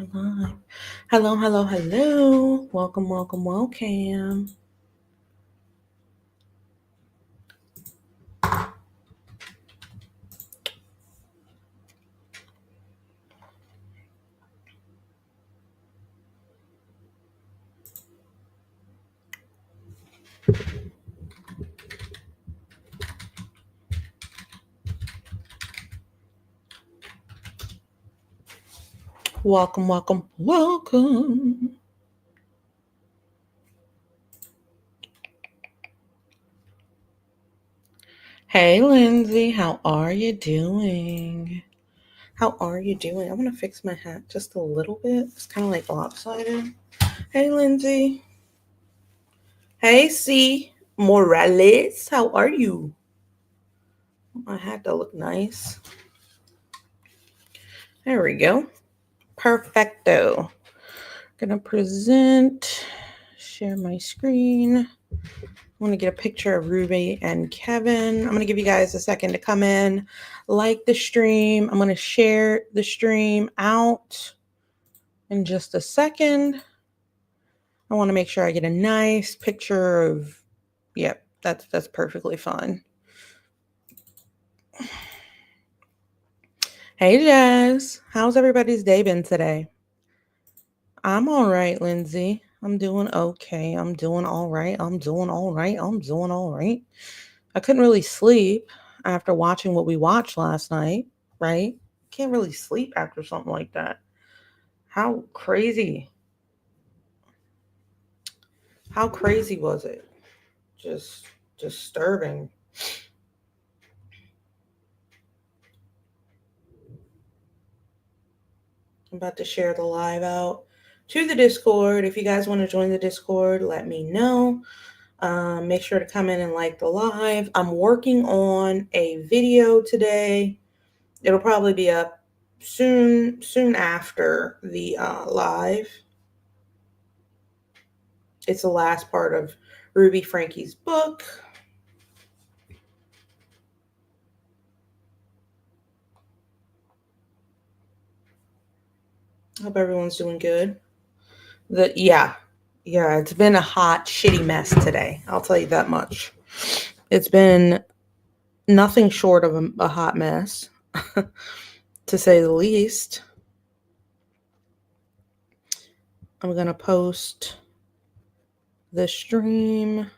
We're live. Hello, hello, hello. Welcome, welcome, welcome. Welcome, welcome, welcome. Hey, Lindsay, how are you doing? How are you doing? I'm going to fix my hat just a little bit. It's kind of like lopsided. Hey, Lindsay. Hey, C. Morales, how are you? My hat to look nice. There we go. Perfecto. Gonna present, share my screen. I want to get a picture of Ruby and Kevin. I'm going to give you guys a second to come in, like the stream. I'm going to share the stream out in just a second. I want to make sure I get a nice picture of, yep, that's perfectly fine. Hey, Jazz. How's everybody's day been today? I'm all right, Lindsay. I'm doing okay. I'm doing all right. I'm doing all right. I'm doing all right. I couldn't really sleep after watching what we watched last night, right? Can't really sleep after something like that. How crazy? How crazy was it? Just disturbing. I'm about to share the live out to the Discord. If you guys want to join the Discord, let me know. Make sure to come in and like the live. I'm working on a video today. It'll probably be up soon after the live. It's the last part of Ruby Franke's book. Hope everyone's doing good. Yeah, it's been a hot, shitty mess today. I'll tell you that much. It's been nothing short of a hot mess, to say the least. I'm going to post the stream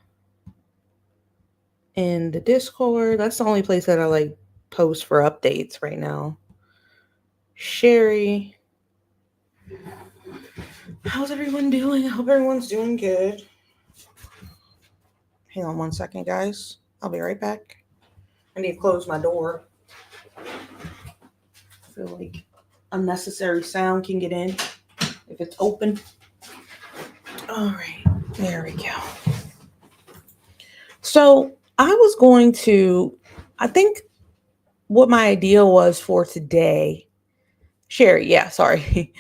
in the Discord. That's the only place that I post for updates right now. Sherry. How's everyone doing? I hope everyone's doing good. Hang on one second, guys. I'll be right back. I need to close my door. I feel like unnecessary sound can get in if it's open. All right, there we go. So I think what my idea was for today, Sherry, yeah, sorry.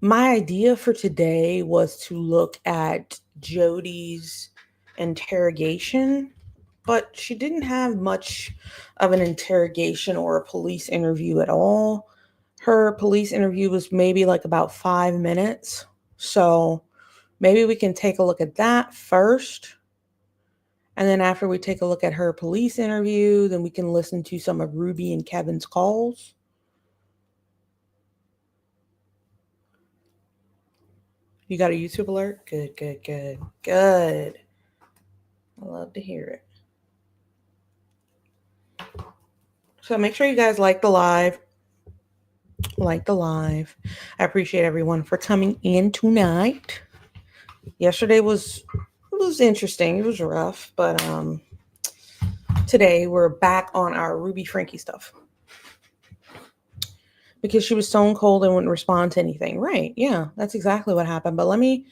My idea for today was to look at Jody's interrogation, but she didn't have much of an interrogation or a police interview at all. Her police interview was maybe like about 5 minutes. So maybe we can take a look at that first. And then after we take a look at her police interview, then we can listen to some of Ruby and Kevin's calls. You got a YouTube alert? Good, good, good, good. I love to hear it. So make sure you guys like the live. Like the live. I appreciate everyone for coming in tonight. Yesterday was interesting. It was rough, but today we're back on our Ruby Franke stuff. Because she was stone cold and wouldn't respond to anything. Right. Yeah, that's exactly what happened. But let me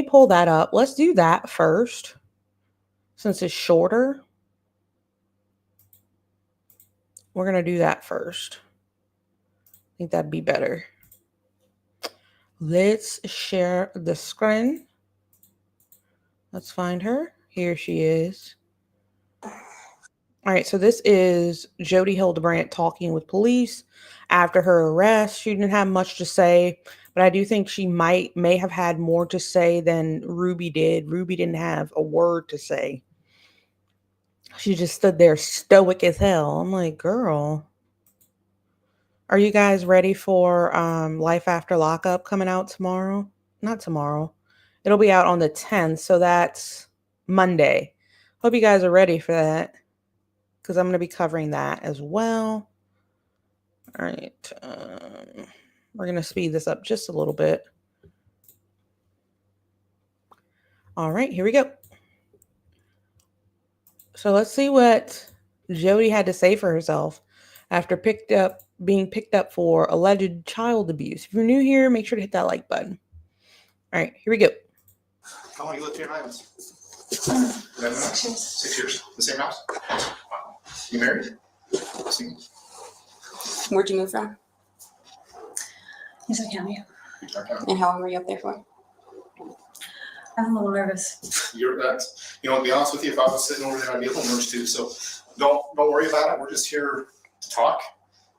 pull that up. Let's do that first. Since it's shorter. We're going to do that first. I think that'd be better. Let's share the screen. Let's find her. Here she is. All right, so this is Jody Hildebrandt talking with police after her arrest. She didn't have much to say, but I do think she may have had more to say than Ruby did. Ruby didn't have a word to say. She just stood there stoic as hell. I'm like, girl, are you guys ready for Life After Lockup coming out tomorrow? Not tomorrow. It'll be out on the 10th, so that's Monday. Hope you guys are ready for that, because I'm going to be covering that as well. All right. We're going to speed this up just a little bit. All right, here we go. So let's see what Jody had to say for herself after being picked up for alleged child abuse. If you're new here, make sure to hit that like button. All right, here we go. How long you lived here in Highlands? 6 years. 6 years. The same house? Wow. You married? Single? Where'd you move from? Utah County. And how long were you up there for? I'm a little nervous. You're that. You know, to be honest with you, if I was sitting over there, I'd be a little nervous too. So don't worry about it. We're just here to talk,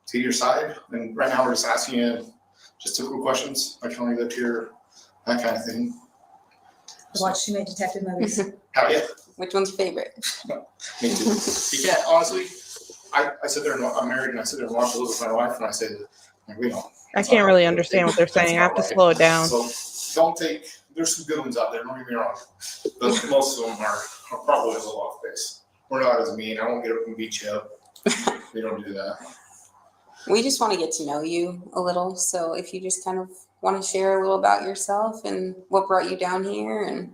to your side. And right now we're just asking you just typical questions. Like how long you lived here, that kind of thing. I watched too many detective movies. How yeah? Which one's your favorite? No, me too. You can't honestly. I sit there and I'm married and I sit there and watch a little with my wife and I say, we don't. I can't really understand what they're saying. I have to slow it down. So don't take. There's some good ones out there. Don't get me wrong, but most of them are probably a little off base. We're not as mean. I won't get up and beat you up. We don't do that. We just want to get to know you a little. So if you just kind of want to share a little about yourself and what brought you down here and.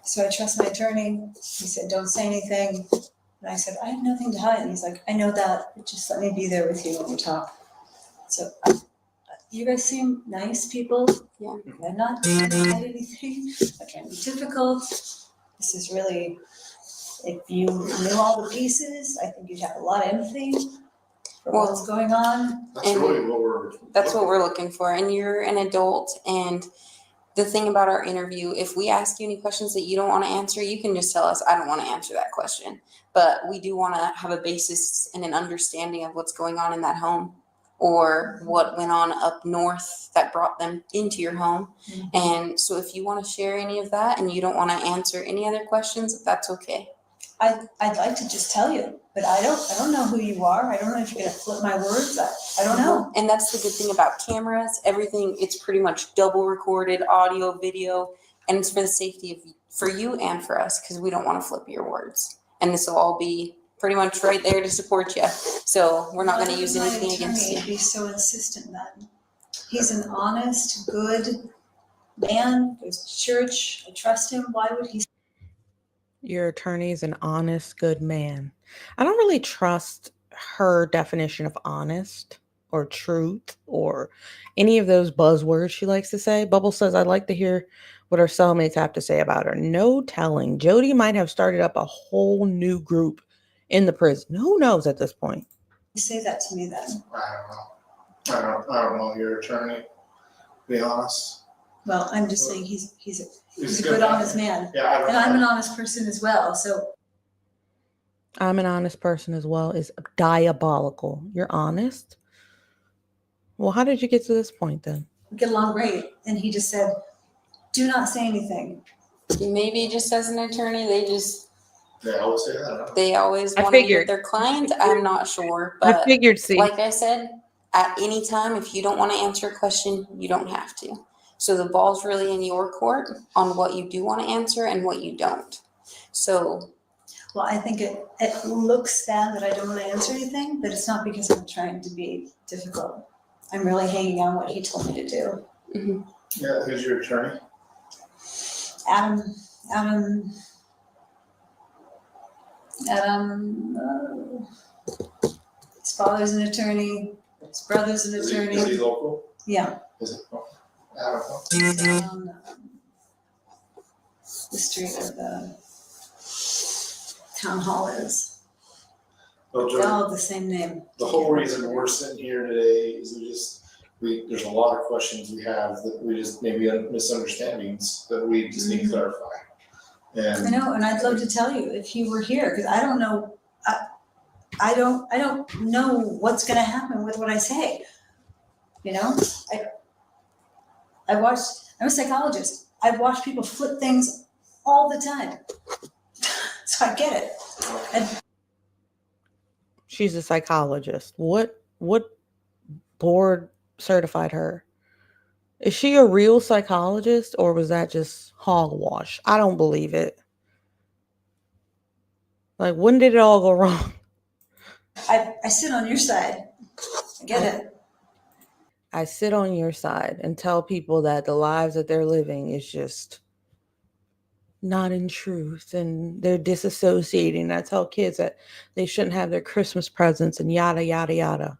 So I trust my attorney. He said, don't say anything. And I said, I have nothing to hide. And he's like, I know that, but just let me be there with you when we talk. So you guys seem nice people. Yeah. I'm not trying to hide anything. I'm trying to be difficult. This is really, if you knew all the pieces, I think you'd have a lot of empathy for what's going on. That's really what we're looking for. And you're an adult. And the thing about our interview, if we ask you any questions that you don't want to answer, you can just tell us, I don't want to answer that question. But we do want to have a basis and an understanding of what's going on in that home or what went on up north that brought them into your home. Mm-hmm. And so if you want to share any of that and you don't want to answer any other questions, that's okay. I'd like to just tell you, but I don't know who you are. I don't know if you're going to flip my words. I don't know. And that's the good thing about cameras. Everything, it's pretty much double recorded, audio, video, and it's for the safety of for you and for us because we don't want to flip your words. And this will all be pretty much right there to support you. So we're not going to use anything against you. He's so insistent then. He's an honest, good man. Goes to church. I trust him. Why would he? Your attorney is an honest, good man. I don't really trust her definition of honest or truth or any of those buzzwords she likes to say. Bubble says, I'd like to hear what her cellmates have to say about her. No telling. Jody might have started up a whole new group in the prison. Who knows at this point? You say that to me then. I don't know your attorney, to be honest. Well, I'm just saying he's a good, honest man. Yeah, and I'm an honest person as well. So I'm an honest person as well is diabolical. You're honest? Well, how did you get to this point then? We get along great. And he just said, do not say anything. Maybe just as an attorney, they always say that. They always want to get their client. I'm not sure. But I figured, see. Like I said, at any time, if you don't want to answer a question, you don't have to. So the ball's really in your court on what you do want to answer and what you don't. So. Well, I think it looks sad that I don't want to answer anything, but it's not because I'm trying to be difficult. I'm really hanging on what he told me to do. Mm-hmm. Yeah, who's your attorney? Adam, his father's an attorney, his brother's an attorney. Is he local? Yeah. Is it? I don't know. He's on the street where the town hall is. Well, They all have the same name. The whole reason we're sitting here today is there's a lot of questions we have that we just maybe misunderstandings that we just need to clarify. And I know, and I'd love to tell you if he were here, because I don't know, I don't know what's gonna happen with what I say. You know, I'm a psychologist. I've watched people flip things all the time. So I get it. And She's a psychologist. What board certified her? Is she a real psychologist or was that just hogwash? I don't believe it. Like, when did it all go wrong? I sit on your side. I get it. I sit on your side and tell people that the lives that they're living is just not in truth and they're disassociating. I tell kids that they shouldn't have their Christmas presents and yada, yada, yada.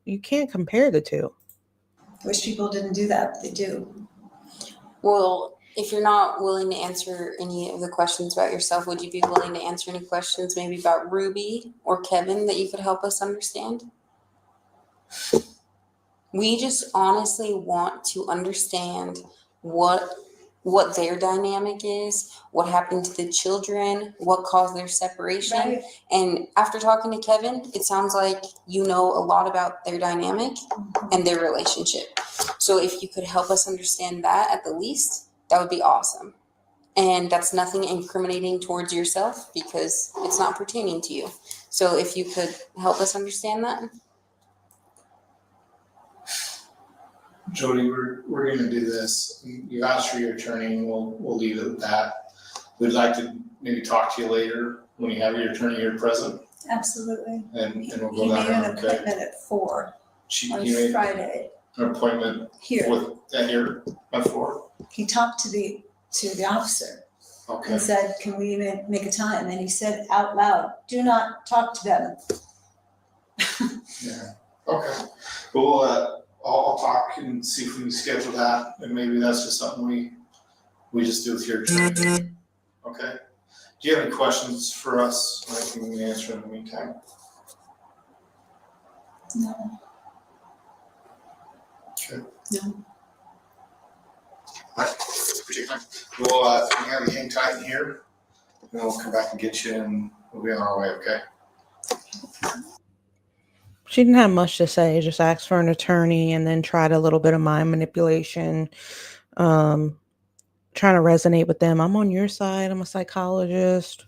You can't compare the two. Wish people didn't do that, but they do. Well, if you're not willing to answer any of the questions about yourself, would you be willing to answer any questions maybe about Ruby or Kevin that you could help us understand? We just honestly want to understand what their dynamic is, what happened to the children, what caused their separation. Right. And after talking to Kevin, it sounds like you know a lot about their dynamic and their relationship. So if you could help us understand that at the least, that would be awesome. And that's nothing incriminating towards yourself because it's not pertaining to you. So if you could help us understand that. Jody, we're going to do this. You asked for your attorney, and we'll leave it at that. We'd like to maybe talk to you later when you have your attorney here present, Absolutely. and we'll He go made down an there. Okay. appointment at 4 He on made Friday an appointment here. with that here at 4. He talked to the officer Okay. and said, can we even make a time? And he said out loud, do not talk to them. Yeah. Okay. Well, I'll talk and see if we can schedule that, and maybe that's just something we just do with your attorney. Okay. Do you have any questions for us? Anything we can answer in the meantime? No. Okay. No. All right. Appreciate your time. We'll have you hang tight in here, and then we'll come back and get you, and we'll be on our way. Okay. She didn't have much to say, just asked for an attorney and then tried a little bit of mind manipulation, trying to resonate with them. I'm on your side. I'm a psychologist.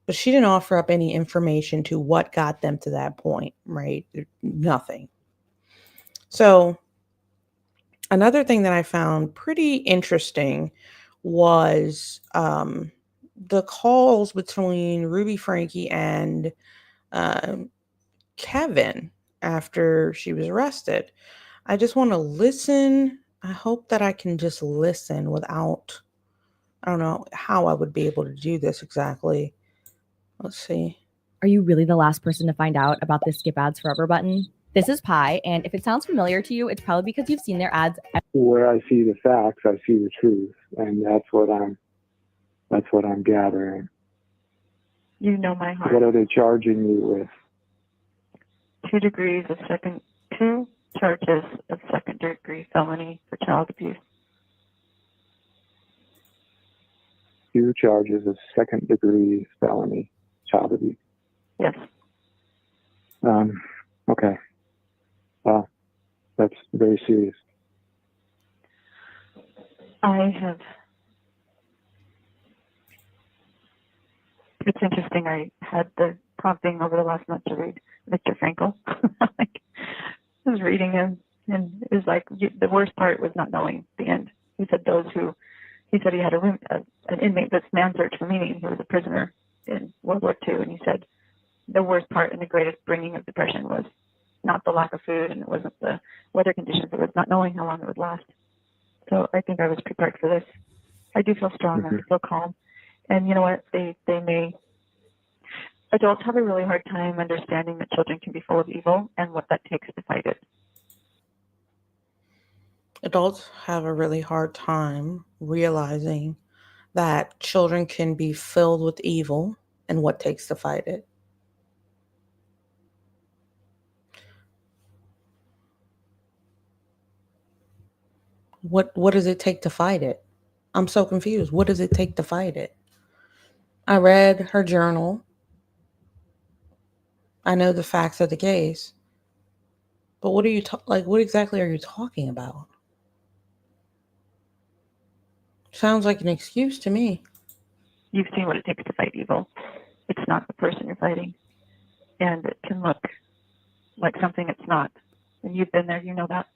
But she didn't offer up any information to what got them to that point, right? Nothing. So another thing that I found pretty interesting was the calls between Ruby Franke and Kevin after she was arrested. I just want to listen. I hope that I can just listen without, I don't know how I would be able to do this exactly. Let's see. Are you really the last person to find out about this Skip Ads Forever button? This is Pi, and if it sounds familiar to you, it's probably because you've seen their ads. Where I see the facts, I see the truth, and that's what I'm gathering. You know my heart. What are they charging you with? 2 charges of second-degree felony for child abuse. 2 charges of second-degree felony child abuse. Yes. Okay. Wow, that's very serious. It's interesting. I had the prompting over the last month to read Mr. Franke. I was reading him, and it was like the worst part was not knowing the end. He said he said he had an inmate that's man search for meaning. He was a prisoner in World War II, and he said the worst part and the greatest bringing of depression was not the lack of food, and it wasn't the weather conditions. It was not knowing how long it would last. So I think I was prepared for this. I do feel strong. I feel calm. And you know what? Adults have a really hard time understanding that children can be full of evil and what that takes to fight it. Adults have a really hard time realizing that children can be filled with evil and what takes to fight it. What does it take to fight it? I'm so confused. What does it take to fight it? I read her journal. I know the facts of the case. But what are you what exactly are you talking about? Sounds like an excuse to me. You've seen what it takes to fight evil. It's not the person you're fighting. And it can look like something it's not. And you've been there, you know that.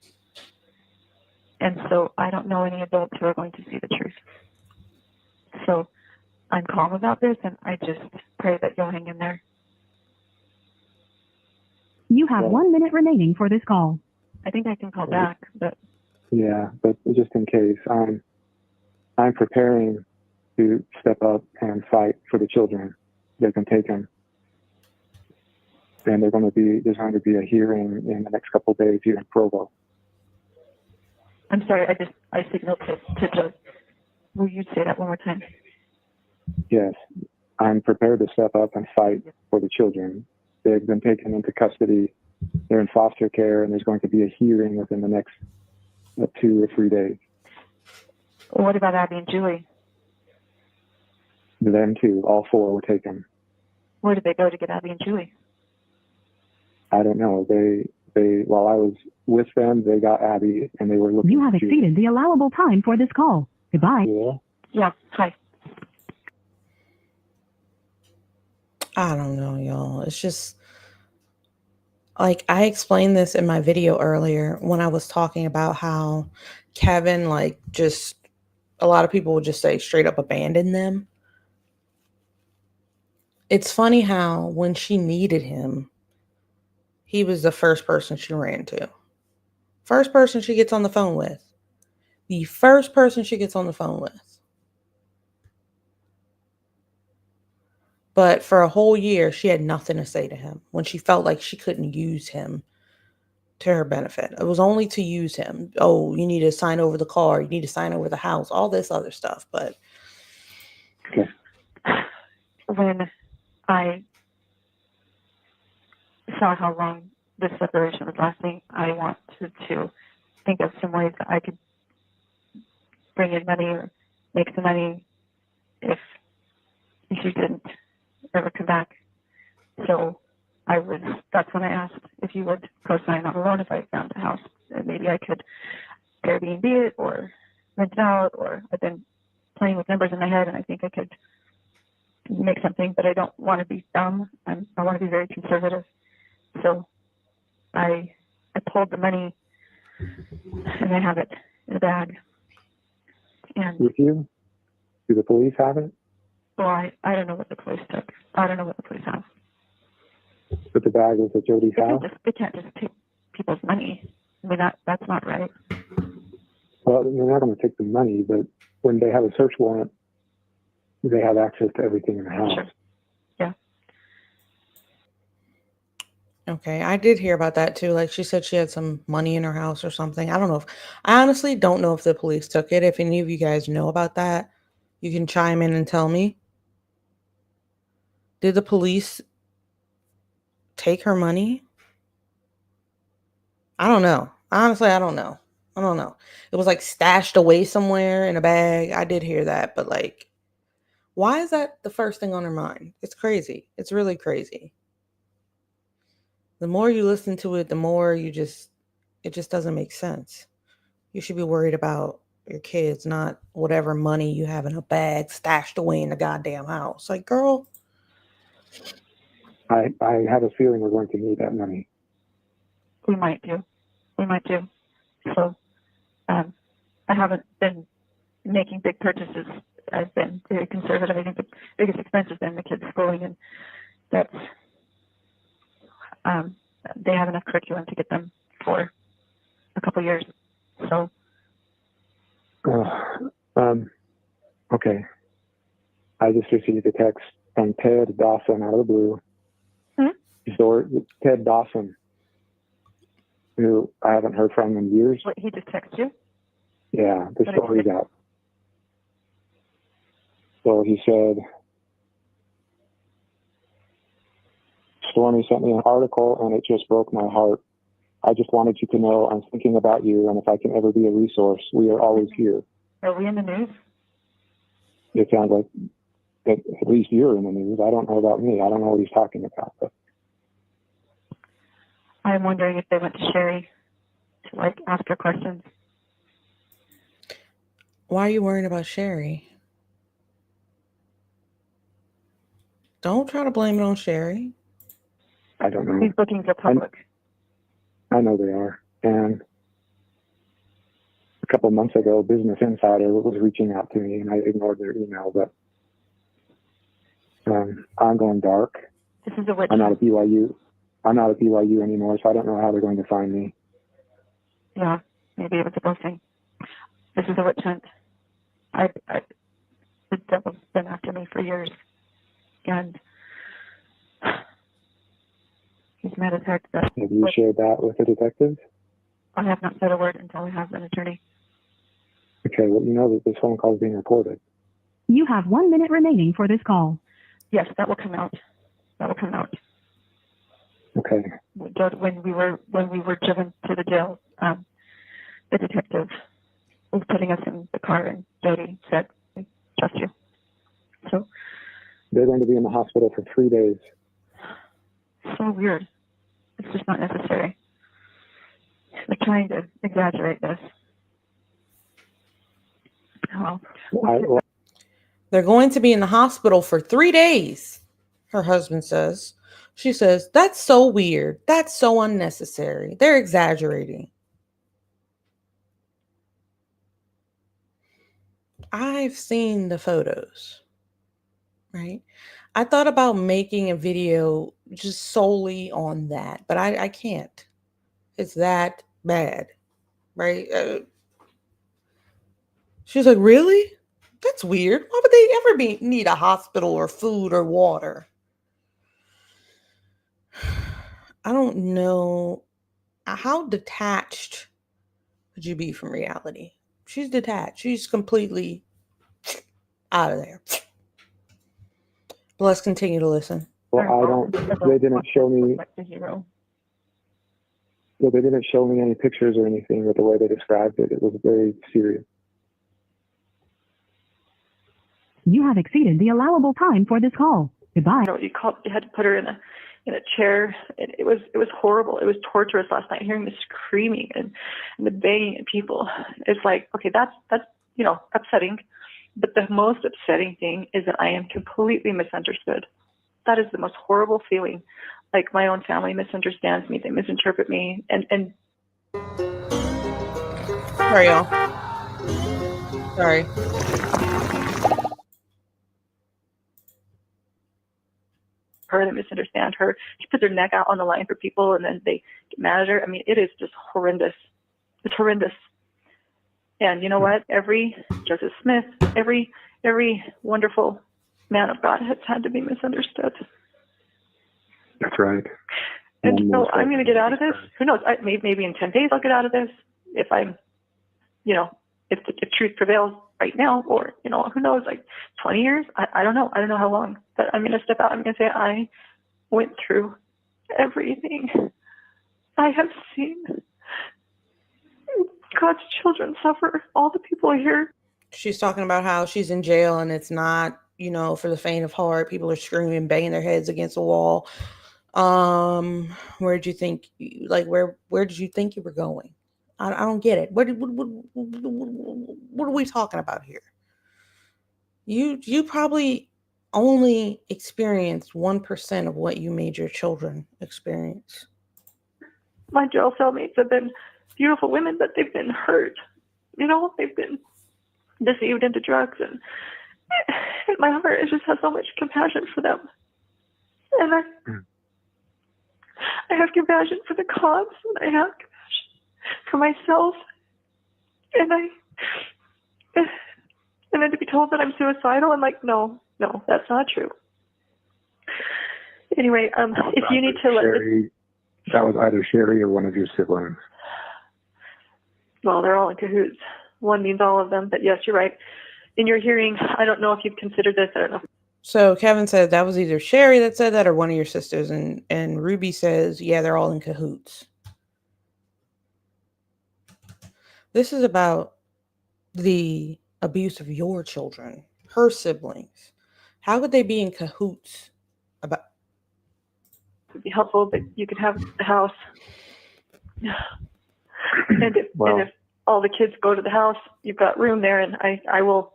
And so I don't know any adults who are going to see the truth. So I'm calm about this, and I just pray that you'll hang in there. You have 1 minute remaining for this call. I think I can call back, but Yeah, but just in case, I'm preparing to step up and fight for the children. They've been taken. And there's going to be a hearing in the next couple of days here in Provo. I'm sorry, I signaled to Joe. Will you say that one more time? Yes, I'm prepared to step up and fight for the children. They've been taken into custody. They're in foster care, and there's going to be a hearing within the next 2 or 3 days. What about Abby and Julie? Them too. All 4 were taken. Where did they go to get Abby and Julie? I don't know. They while I was with them, they got Abby, and they were looking. You have exceeded the allowable time for this call. Goodbye. Yeah, hi. I don't know, y'all. It's just like I explained this in my video earlier when I was talking about how Kevin, just a lot of people would just say straight up abandon them. It's funny how when she needed him, he was the first person she ran to. First person she gets on the phone with. The first person she gets on the phone with. But for a whole year, she had nothing to say to him when she felt like she couldn't use him to her benefit. It was only to use him. Oh, you need to sign over the car. You need to sign over the house. All this other stuff. But When I saw how long this separation was lasting, I wanted to think of some ways that I could bring in money or make some money if you didn't ever come back. So that's when I asked if you would co-sign on a loan if I found a house. And maybe I could Airbnb it or rent it out, or I've been playing with numbers in my head and I think I could make something, but I don't want to be dumb. I want to be very conservative. So I pulled the money and I have it in a bag. And With you? Do the police have it? well, I don't know what the police took. I don't know what the police have. But the bag was at Jody's house? They can't just take people's money. I mean, that's not right. Well, they're not going to take the money, but when they have a search warrant, they have access to everything in the house. Sure. Yeah. okay, I did hear about that too. Like she said she had some money in her house or something. I honestly don't know if the police took it. If any of you guys know about that, you can chime in and tell me. Did the police take her money? I don't know. Honestly, I don't know. It was stashed away somewhere in a bag. I did hear that, but why is that the first thing on her mind? It's crazy. It's really crazy. The more you listen to it, the more it just doesn't make sense. You should be worried about your kids, not whatever money you have in a bag stashed away in the goddamn house. Girl. I have a feeling we're going to need that money. We might do. So I haven't been making big purchases. I've been very conservative. I think the biggest expense has been the kids' schooling, and that's they have enough curriculum to get them for a couple years. So okay. I just received a text from Ted Dawson out of the blue. Ted Dawson, who I haven't heard from in years. What, he just texted you? Yeah, the story's out. So he said, Stormy sent me an article and it just broke my heart. I just wanted you to know I'm thinking about you, and if I can ever be a resource, we are always here. Are we in the news? It sounds like that at least you're in the news. I don't know about me. I don't know what he's talking about. But I'm wondering if they went to Sherry to like ask her questions. Why are you worrying about Sherry? Don't try to blame it on Sherry. I don't know. He's looking to public. I know they are. And a couple of months ago, Business Insider was reaching out to me, and I ignored their email. But I'm going dark. This is a witch. I'm not at BYU. I'm not at BYU anymore, so I don't know how they're going to find me. Yeah, maybe it was a blessing. This is a witch hunt. The devil's been after me for years, and he's mad as heck that. Have you shared that with the detectives? I have not said a word until I have an attorney. Okay, well, you know that this phone call is being recorded. You have 1 minute remaining for this call. Yes, that will come out. That will come out. Okay. When we were driven to the jail, the detective was putting us in the car, and Jody said, "I trust you." So they're going to be in the hospital for 3 days. So weird. It's just not necessary. They're trying to exaggerate this. Well, they're going to be in the hospital for 3 days, her husband says. She says, that's so weird. That's so unnecessary. They're exaggerating. I've seen the photos, right? I thought about making a video just solely on that, but I can't. It's that bad, right? She's like, really? That's weird. Why would they ever need a hospital or food or water? I don't know. How detached could you be from reality? She's detached. She's completely out of there. But let's continue to listen. Well, they didn't show me. Well, they didn't show me any pictures or anything, but the way they described it, it was very serious. You have exceeded the allowable time for this call. Goodbye. You had to put her in a chair. It was horrible. It was torturous last night, hearing the screaming and the banging at people. It's like, okay, that's upsetting. But the most upsetting thing is that I am completely misunderstood. That is the most horrible feeling. Like my own family misunderstands me. They misinterpret me. And sorry, y'all. Sorry. Her, they misunderstand her. She puts her neck out on the line for people, and then they get mad at her. I mean, it is just horrendous. It's horrendous. And you know what? Every Joseph Smith, every wonderful man of God has had to be misunderstood. That's right. And so I'm going to get out of this. Who knows? Maybe in 10 days I'll get out of this. If I'm, if truth prevails right now, or, who knows, like 20 years? I don't know. I don't know how long. But I'm going to step out. I'm going to say I went through everything. I have seen God's children suffer. All the people here. She's talking about how she's in jail and it's not, for the faint of heart. People are screaming, banging their heads against the wall. Where did you think you were going? I don't get it. What are we talking about here? You probably only experienced 1% of what you made your children experience. My jail cellmates have been beautiful women, but they've been hurt. They've been deceived into drugs, and my heart just has so much compassion for them. And I have compassion for the cops, and I have compassion for myself. And then to be told that I'm suicidal, I'm like, no, that's not true. Anyway, if you need to Sherry, that was either Sherry or one of your siblings. Well, they're all in cahoots. One means all of them, but yes, you're right. In your hearing, I don't know if you've considered this. I don't know. So Kevin said that was either Sherry that said that or one of your sisters, and Ruby says, yeah, they're all in cahoots. This is about the abuse of your children, her siblings, How could they be in cahoots about? It would be helpful, but you could have the house. And if all the kids go to the house, you've got room there, and I will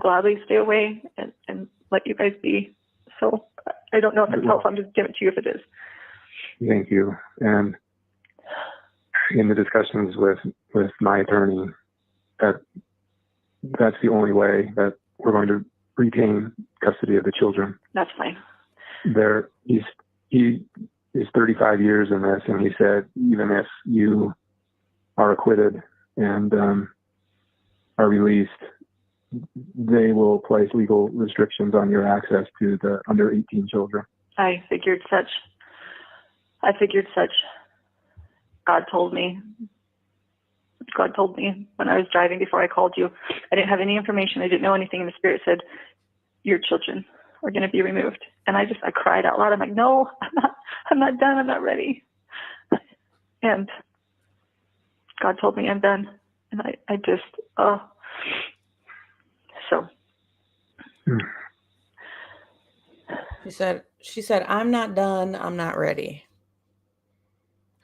gladly stay away and let you guys be. So I don't know if it's helpful. I'm just giving it to you if it is. Thank you. And in the discussions with my attorney, that's the only way that we're going to retain custody of the children. That's fine. He is 35 years in this, and he said even if you are acquitted and are released, they will place legal restrictions on your access to the under 18 children. I figured such. God told me when I was driving before I called you. I didn't have any information. I didn't know anything. And the Spirit said, your children are going to be removed. And I cried out loud. I'm like, no, I'm not done. I'm not ready. And God told me I'm done. And I just, so. She said, I'm not done. I'm not ready.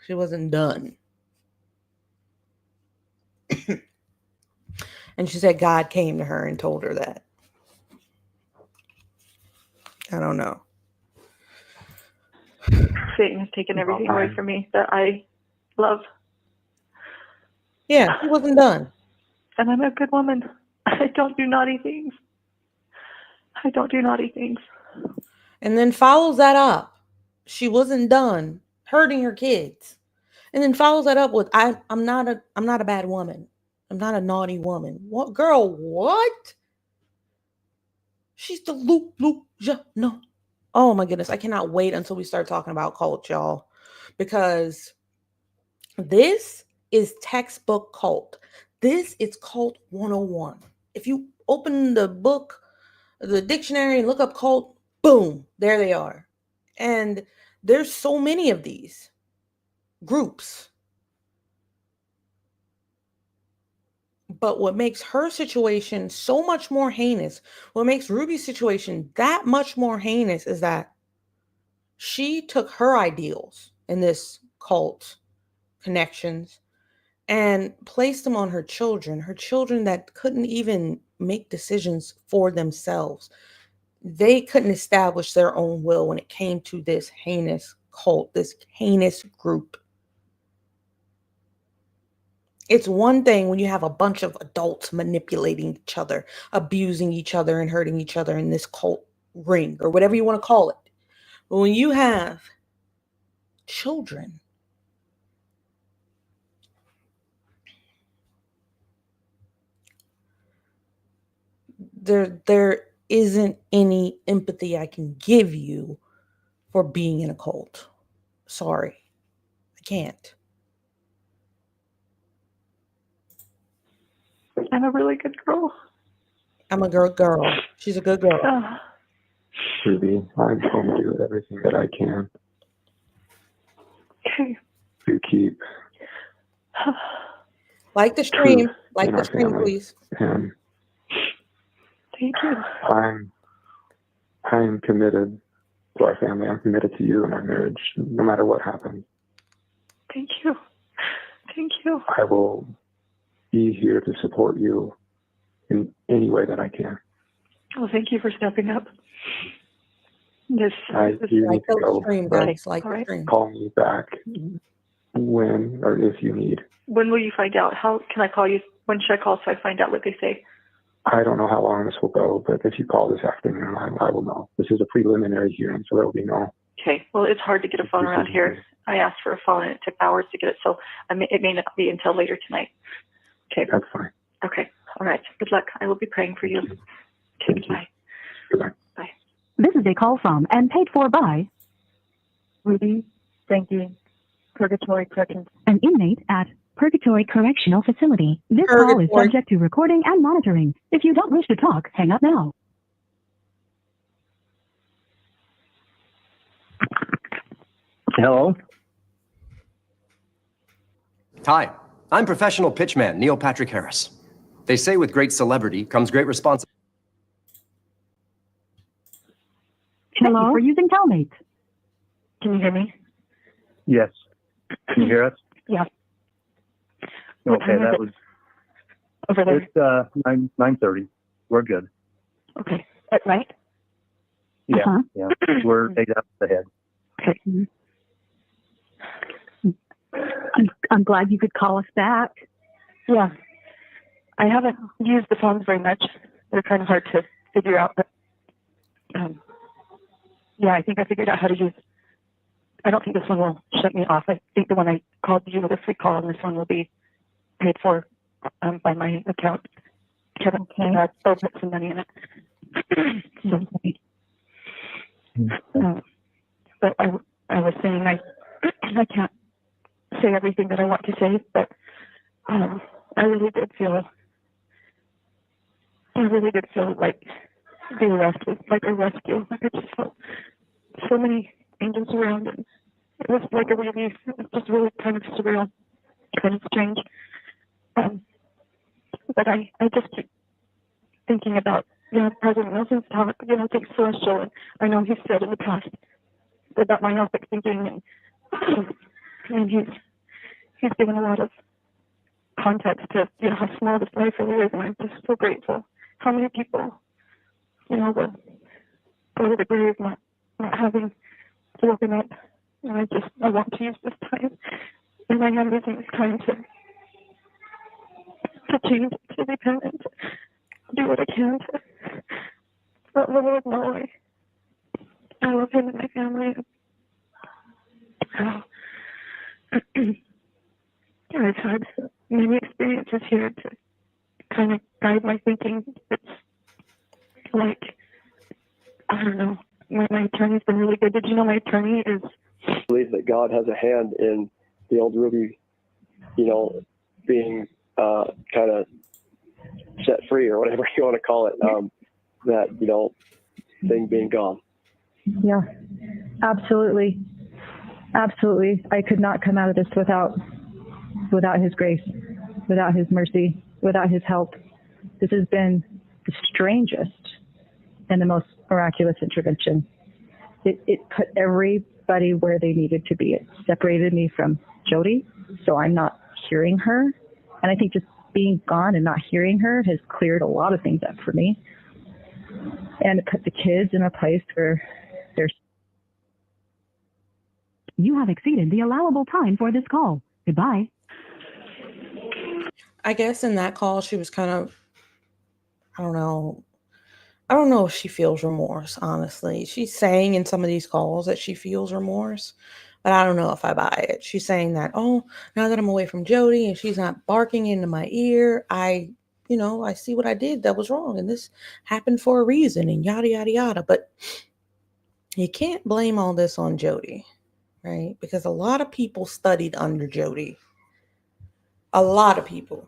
She wasn't done. And she said God came to her and told her that. I don't know. Satan has taken everything away from me that I love. Yeah, she wasn't done. And I'm a good woman. I don't do naughty things. And then follows that up. She wasn't done hurting her kids. And then follows that up with, I'm not a bad woman. I'm not a naughty woman. What, girl, what? She's the no. Oh my goodness. I cannot wait until we start talking about cult, y'all. Because this is textbook cult. This is cult 101. If you open the book, the dictionary, and look up cult, boom, there they are. And there's so many of these groups. But what makes her situation so much more heinous, what makes Ruby's situation that much more heinous, is that she took her ideals in this cult connections and placed them on her children that couldn't even make decisions for themselves. They couldn't establish their own will when it came to this heinous cult, this heinous group. It's one thing when you have a bunch of adults manipulating each other, abusing each other, and hurting each other in this cult ring, or whatever you want to call it. But when you have children, there isn't any empathy I can give you for being in a cult. Sorry, I can't. I'm a really good girl. I'm a girl. She's a good girl. Ruby, I'm going to do everything that I can to keep like the stream, please. And thank you. I'm committed to our family. I'm committed to you and our marriage, no matter what happens. Thank you. I will be here to support you in any way that I can. Well, thank you for stepping up. I do need to go. Right. Call me back when or if you need. When will you find out? How can I call you? When should I call so I find out what they say? I don't know how long this will go, but if you call this afternoon, I will know. This is a preliminary hearing, so there will be no. Okay. Well, it's hard to get a phone around here. I asked for a phone and it took hours to get it, so it may not be until later tonight. Okay. That's fine. Okay. All right. Good luck. I will be praying for you. Okay. Bye. Goodbye. Bye. This is a call from and paid for by Ruby Franke, Purgatory Corrections. an inmate at Purgatory Correctional Facility. This call is subject to recording and monitoring. If you don't wish to talk, hang up now. Hello? Hi, I'm professional pitchman Neil Patrick Harris. They say with great celebrity comes great responsibility. Thank you for using Telmate. Can you hear me? Yes. Can you hear us? Yeah. Okay, that was over there. It's 9:30. We're good. Okay. At night? Yeah, yeah. We're 8 hours ahead. Okay. I'm glad you could call us back. Yeah. I haven't used the phones very much. They're kind of hard to figure out, but yeah, I think I figured out how to use. I don't think this one will shut me off. I think the one I called you with a free call, and this one will be paid for by my account. Kevin they'll put some money in it. But I was saying I can't say everything that I want to say, but I really did feel like the arrest was like a rescue. Like I just felt so many angels around, and it was like a relief. It was just really kind of surreal, kind of strange. But I just keep thinking about, President Nelson's talk, things celestial, and I know he's said in the past about myopic thinking, and he's given a lot of context to, how small this life really is, and I'm just so grateful. How many people, will go to the grave not having woken up, and I want to use this time, and I am using this time to change, to repent, and to do what I can to let the Lord know I love him and my family. I've had many experiences here to kind of guide my thinking. It's like, I don't know, my attorney's been really good. Did you know my attorney is... I believe that God has a hand in the old Ruby, being kind of set free, or whatever you want to call it, that, thing being gone. Yeah, absolutely. Absolutely. I could not come out of this without his grace, without his mercy, without his help. This has been the strangest and the most miraculous intervention. It put everybody where they needed to be. It separated me from Jody, so I'm not hearing her. And I think just being gone and not hearing her has cleared a lot of things up for me. And it put the kids in a place where they're... You have exceeded the allowable time for this call. Goodbye. I guess in that call, she was kind of, I don't know if she feels remorse, honestly. She's saying in some of these calls that she feels remorse, but I don't know if I buy it. She's saying that, now that I'm away from Jody and she's not barking into my ear, I see what I did that was wrong, and this happened for a reason, and yada, yada, yada. But you can't blame all this on Jody, right? Because a lot of people studied under Jody. A lot of people.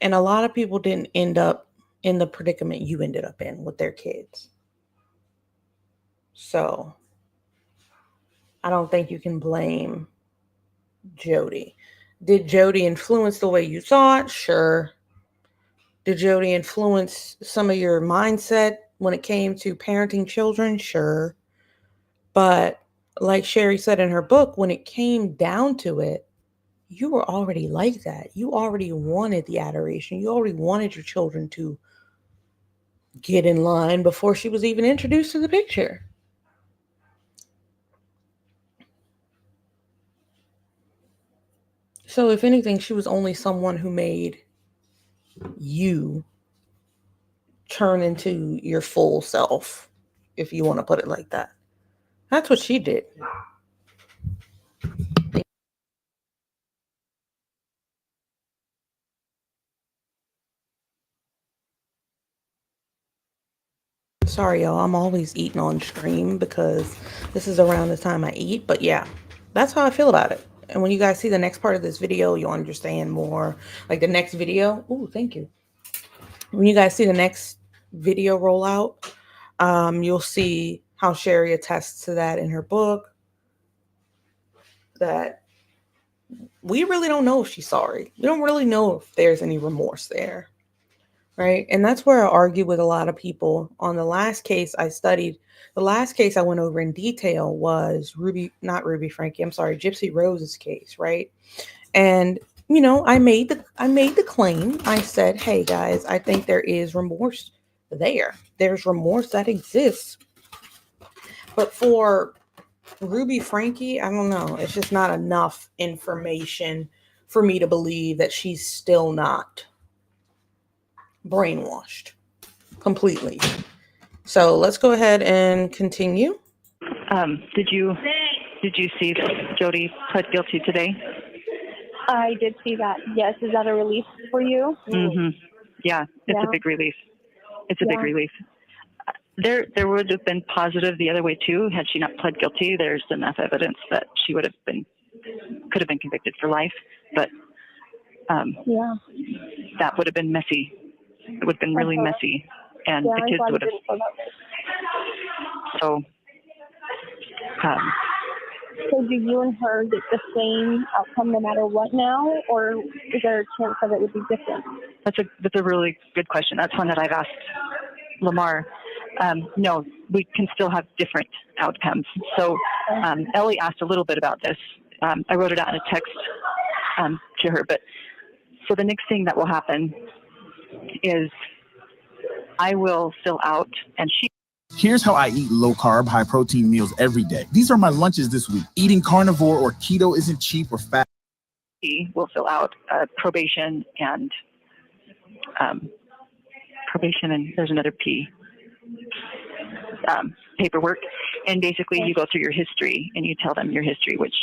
And a lot of people didn't end up in the predicament you ended up in with their kids. So I don't think you can blame Jody. Did Jody influence the way you thought? Sure. Did Jody influence some of your mindset when it came to parenting children? Sure. But like Sherry said in her book, when it came down to it, you were already like that. You already wanted the adoration. You already wanted your children to get in line before she was even introduced to the picture. So if anything, she was only someone who made you turn into your full self, if you want to put it like that. That's what she did. Sorry, y'all. I'm always eating on stream because this is around the time I eat. But yeah, that's how I feel about it. And when you guys see the next part of this video, you'll understand more. Like the next video. Ooh, thank you. When you guys see the next video roll out, you'll see how Sherry attests to that in her book. That we really don't know if she's sorry. We don't really know if there's any remorse there. right? And that's where I argue with a lot of people. On the last case I studied, the last case I went over in detail was not Ruby Franke, I'm sorry, Gypsy Rose's case, right? And I made the claim. I said, "Hey guys, I think there is remorse there. There's remorse that exists." But for Ruby Franke, I don't know. It's just not enough information for me to believe that she's still not brainwashed completely. So let's go ahead and continue. Did you see that Jody pled guilty today? I did see that. Yes, is that a relief for you? Mm-hmm. Yeah, it's a big relief. It's a big relief. There would have been positive the other way too. Had she not pled guilty, there's enough evidence that she could have been convicted for life. But that would have been messy. It would have been really messy, and the kids would have. So. So do you and her get the same outcome no matter what now, or is there a chance that it would be different? That's a really good question. That's one that I've asked Lamar. No, we can still have different outcomes. So Ellie asked a little bit about this. I wrote it out in a text to her. But so the next thing that will happen is I will fill out, and she. Here's how I eat low-carb, high-protein meals every day. These are my lunches this week. Eating carnivore or keto isn't cheap or fat. We'll fill out probation and there's another P, paperwork. And basically you go through your history and you tell them your history, which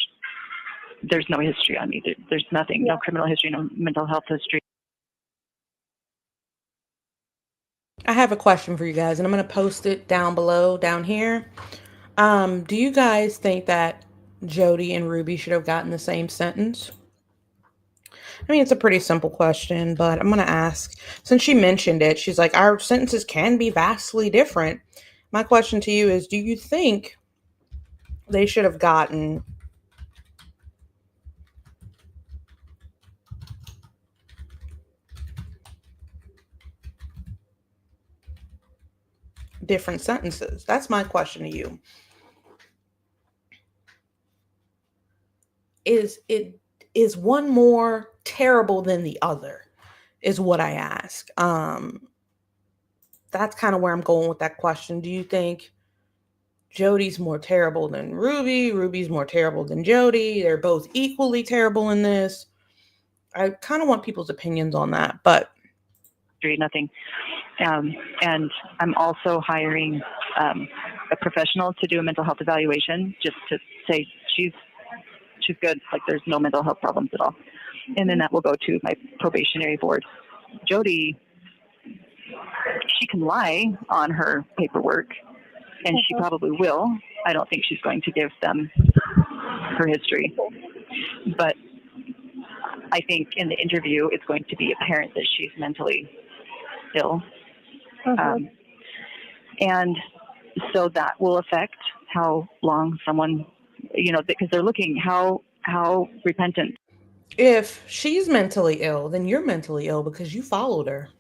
there's no history on me. There's nothing, no criminal history, no mental health history. I have a question for you guys, and I'm going to post it down below, down here. Do you guys think that Jody and Ruby should have gotten the same sentence? I mean, it's a pretty simple question, but I'm going to ask. Since she mentioned it, she's like, our sentences can be vastly different. My question to you is, do you think they should have gotten different sentences? That's my question to you. Is one more terrible than the other, is what I ask. That's kind of where I'm going with that question. Do you think Jody's more terrible than Ruby? Ruby's more terrible than Jody? They're both equally terrible in this. I kind of want people's opinions on that, but nothing. And I'm also hiring a professional to do a mental health evaluation, just to say she's good, like there's no mental health problems at all. And then that will go to my probationary board. Jody, she can lie on her paperwork, and she probably will. I don't think she's going to give them her history. But I think in the interview, it's going to be apparent that she's mentally ill. And so that will affect how long someone, because they're looking how repentant. if she's mentally ill, then you're mentally ill because you followed her.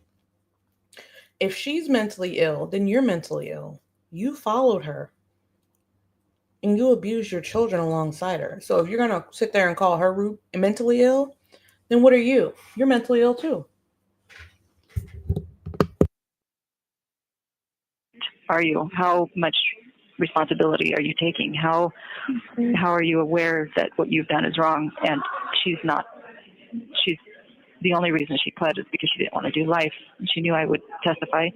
If she's mentally ill, then you're mentally ill. You followed her. And you abused your children alongside her. So if you're going to sit there and call her mentally ill, then what are you? You're mentally ill too. Are you? How much responsibility are you taking? How are you aware that what you've done is wrong? And she's not. She's the only reason she pled is because she didn't want to do life. She knew I would testify.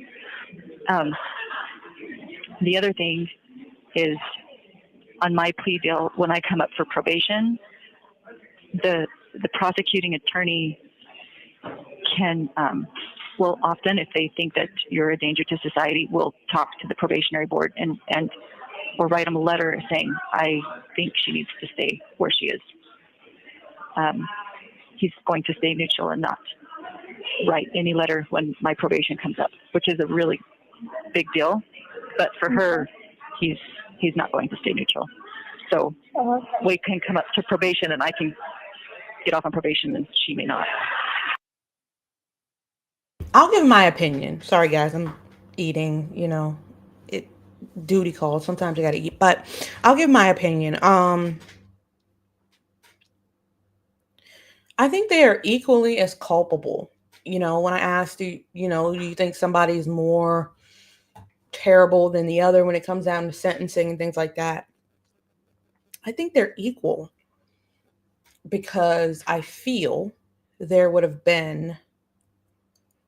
The other thing is, on my plea deal, when I come up for probation, the prosecuting attorney can, will often, if they think that you're a danger to society, will talk to the probationary board and or write them a letter saying, I think she needs to stay where she is. He's going to stay neutral and not write any letter when my probation comes up, which is a really big deal. But for her, he's not going to stay neutral. So we can come up to probation and I can get off on probation and she may not. I'll give my opinion. Sorry, guys, I'm eating. It duty calls. Sometimes you got to eat, but I'll give my opinion. I think they are equally as culpable. When I asked you, do you think somebody's more terrible than the other when it comes down to sentencing and things like that? I think they're equal because I feel there would have been,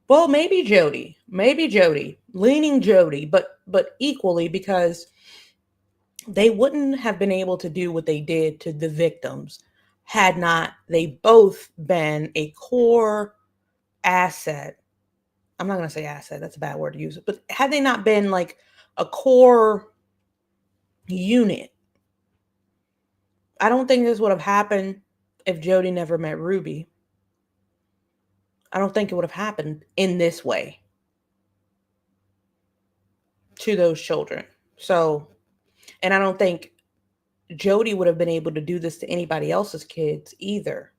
well, maybe Jody, leaning Jody, but equally because they wouldn't have been able to do what they did to the victims had not they both been a core asset. I'm not going to say asset, that's a bad word to use, but had they not been like a core unit, I don't think this would have happened if Jody never met Ruby. I don't think it would have happened in this way to those children. So, and I don't think Jody would have been able to do this to anybody else's kids either.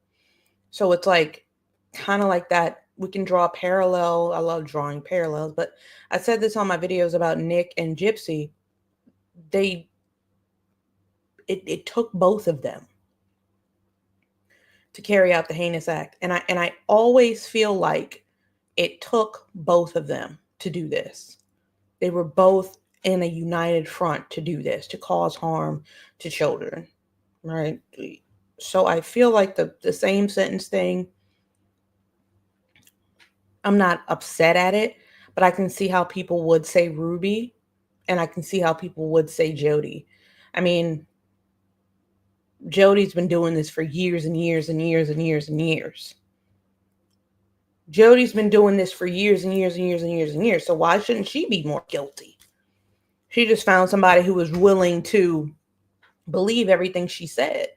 So it's like kind of like that. We can draw a parallel. I love drawing parallels, but I said this on my videos about Nick and Gypsy. It took both of them to carry out the heinous act. And I always feel like it took both of them to do this. They were both in a united front to do this, to cause harm to children, right? So I feel like the same sentence thing, I'm not upset at it, but I can see how people would say Ruby, and I can see how people would say Jody. I mean, Jody's been doing this for years and years and years and years and years. Jody's been doing this for years and years and years and years and years. So why shouldn't she be more guilty? She just found somebody who was willing to believe everything she said.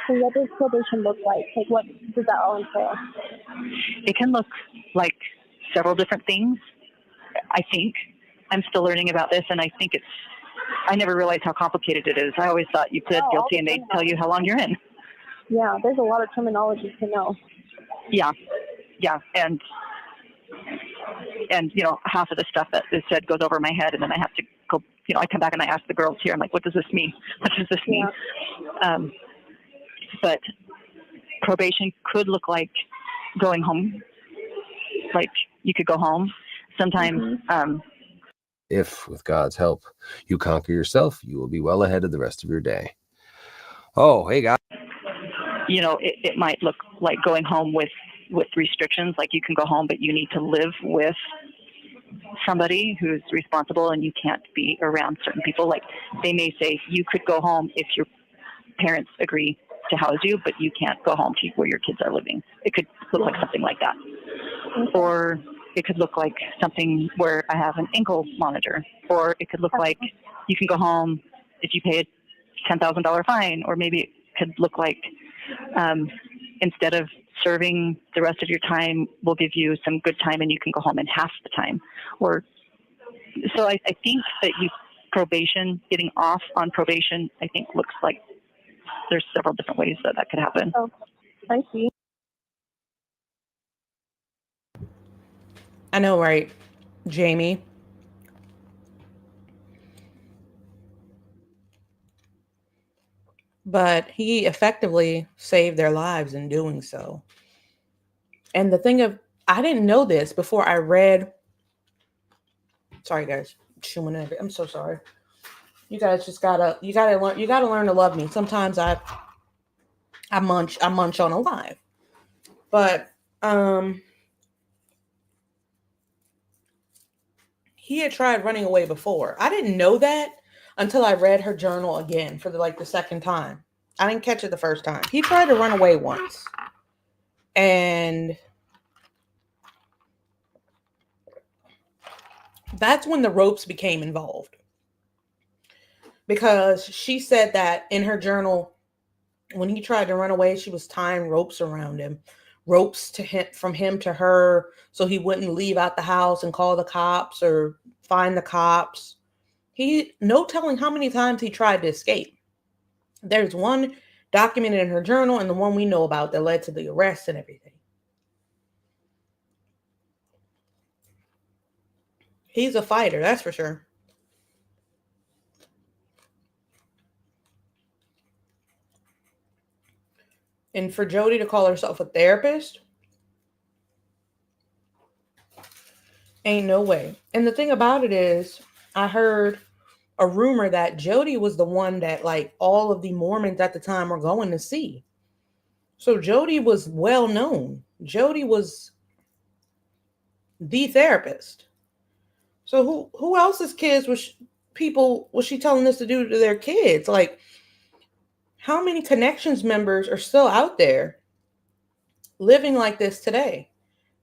So what does probation look like? Like, what does that all entail? It can look like several different things. I think I'm still learning about this, and I think I never realized how complicated it is. I always thought you pled guilty and they'd tell you how long you're in. Yeah, there's a lot of terminology to know. Yeah, and half of the stuff that is said goes over my head, and then I have to go. I come back and I ask the girls here. I'm like, what does this mean? What does this mean? But probation could look like going home. Like you could go home. Sometimes. If, with God's help, you conquer yourself, you will be well ahead of the rest of your day. Oh, hey, guys. It might look like going home with restrictions, like you can go home, but you need to live with somebody who's responsible and you can't be around certain people. Like they may say you could go home if your parents agree to house you, but you can't go home to where your kids are living. It could look like something like that. Or it could look like something where I have an ankle monitor. Or it could look like you can go home if you pay a $10,000 fine. Or maybe it could look like instead of serving the rest of your time, we'll give you some good time and you can go home in half the time. So I think that probation, getting off on probation, I think looks like there's several different ways that could happen. Oh, I see. I know, right, Jamie? But he effectively saved their lives in doing so. And the thing I didn't know this before I read. Sorry, guys. I'm so sorry. You guys just gotta learn to love me. Sometimes I munch on a live. But he had tried running away before. I didn't know that until I read her journal again for the second time. I didn't catch it the first time. He tried to run away once. And that's when the ropes became involved. Because she said that in her journal, when he tried to run away, she was tying ropes around him. Ropes to him, from him to her, so he wouldn't leave out the house and call the cops or find the cops. No telling how many times he tried to escape. There's one documented in her journal and the one we know about that led to the arrest and everything. He's a fighter, that's for sure. And for Jodi to call herself a therapist, ain't no way. And the thing about it is, I heard a rumor that Jodi was the one that like all of the Mormons at the time were going to see. So Jodi was well known. Jodi was the therapist. So who else's kids was she telling this to do to their kids? Like, how many Connections members are still out there living like this today?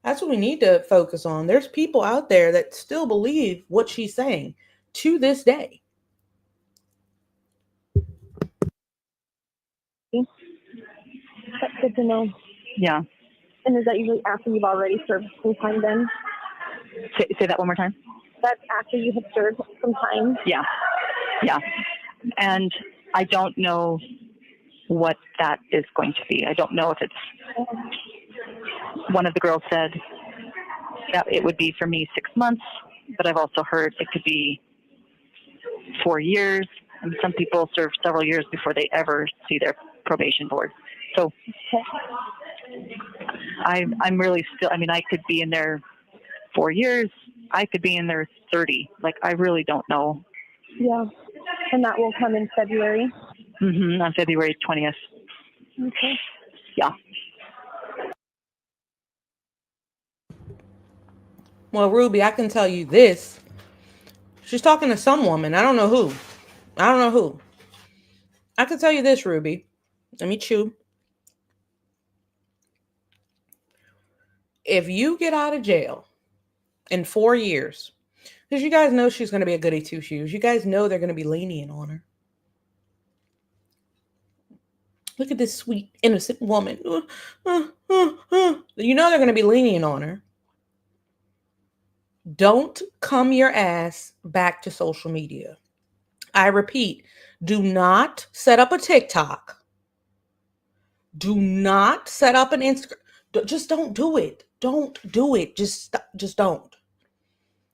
That's what we need to focus on. There's people out there that still believe what she's saying to this day. That's good to know. Yeah. And is that usually after you've already served some time then? Say that one more time. That's after you have served some time? Yeah. Yeah. And I don't know what that is going to be. I don't know if it's, one of the girls said that it would be for me 6 months, but I've also heard it could be 4 years. And some people serve several years before they ever see their probation board. So I'm really still, I mean, I could be in there 4 years. I could be in there 30. Like, I really don't know. Yeah. And that will come in February? Mm-hmm, on February 20th. Okay. Yeah. Well, Ruby, I can tell you this. She's talking to some woman. I don't know who. I can tell you this, Ruby. Let me chew. If you get out of jail in 4 years, because you guys know she's going to be a goody two shoes. You guys know they're going to be lenient on her. Look at this sweet, innocent woman. You know they're going to be lenient on her. Don't come your ass back to social media. I repeat, do not set up a TikTok. Do not set up an Instagram. Just don't do it. Don't do it. Just don't.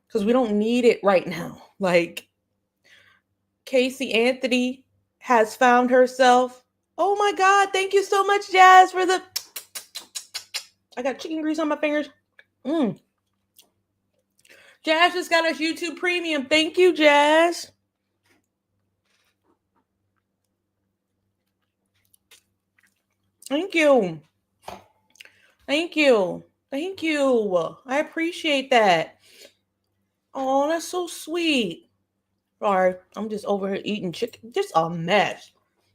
Because we don't need it right now. Like, Casey Anthony has found herself. Oh my God. Thank you so much, Jazz, for the... I got chicken grease on my fingers. Jazz just got us YouTube Premium. Thank you, Jazz. Thank you. Thank you. Thank you. I appreciate that. Oh, that's so sweet. Sorry, I'm just over here eating chicken. Just a mess.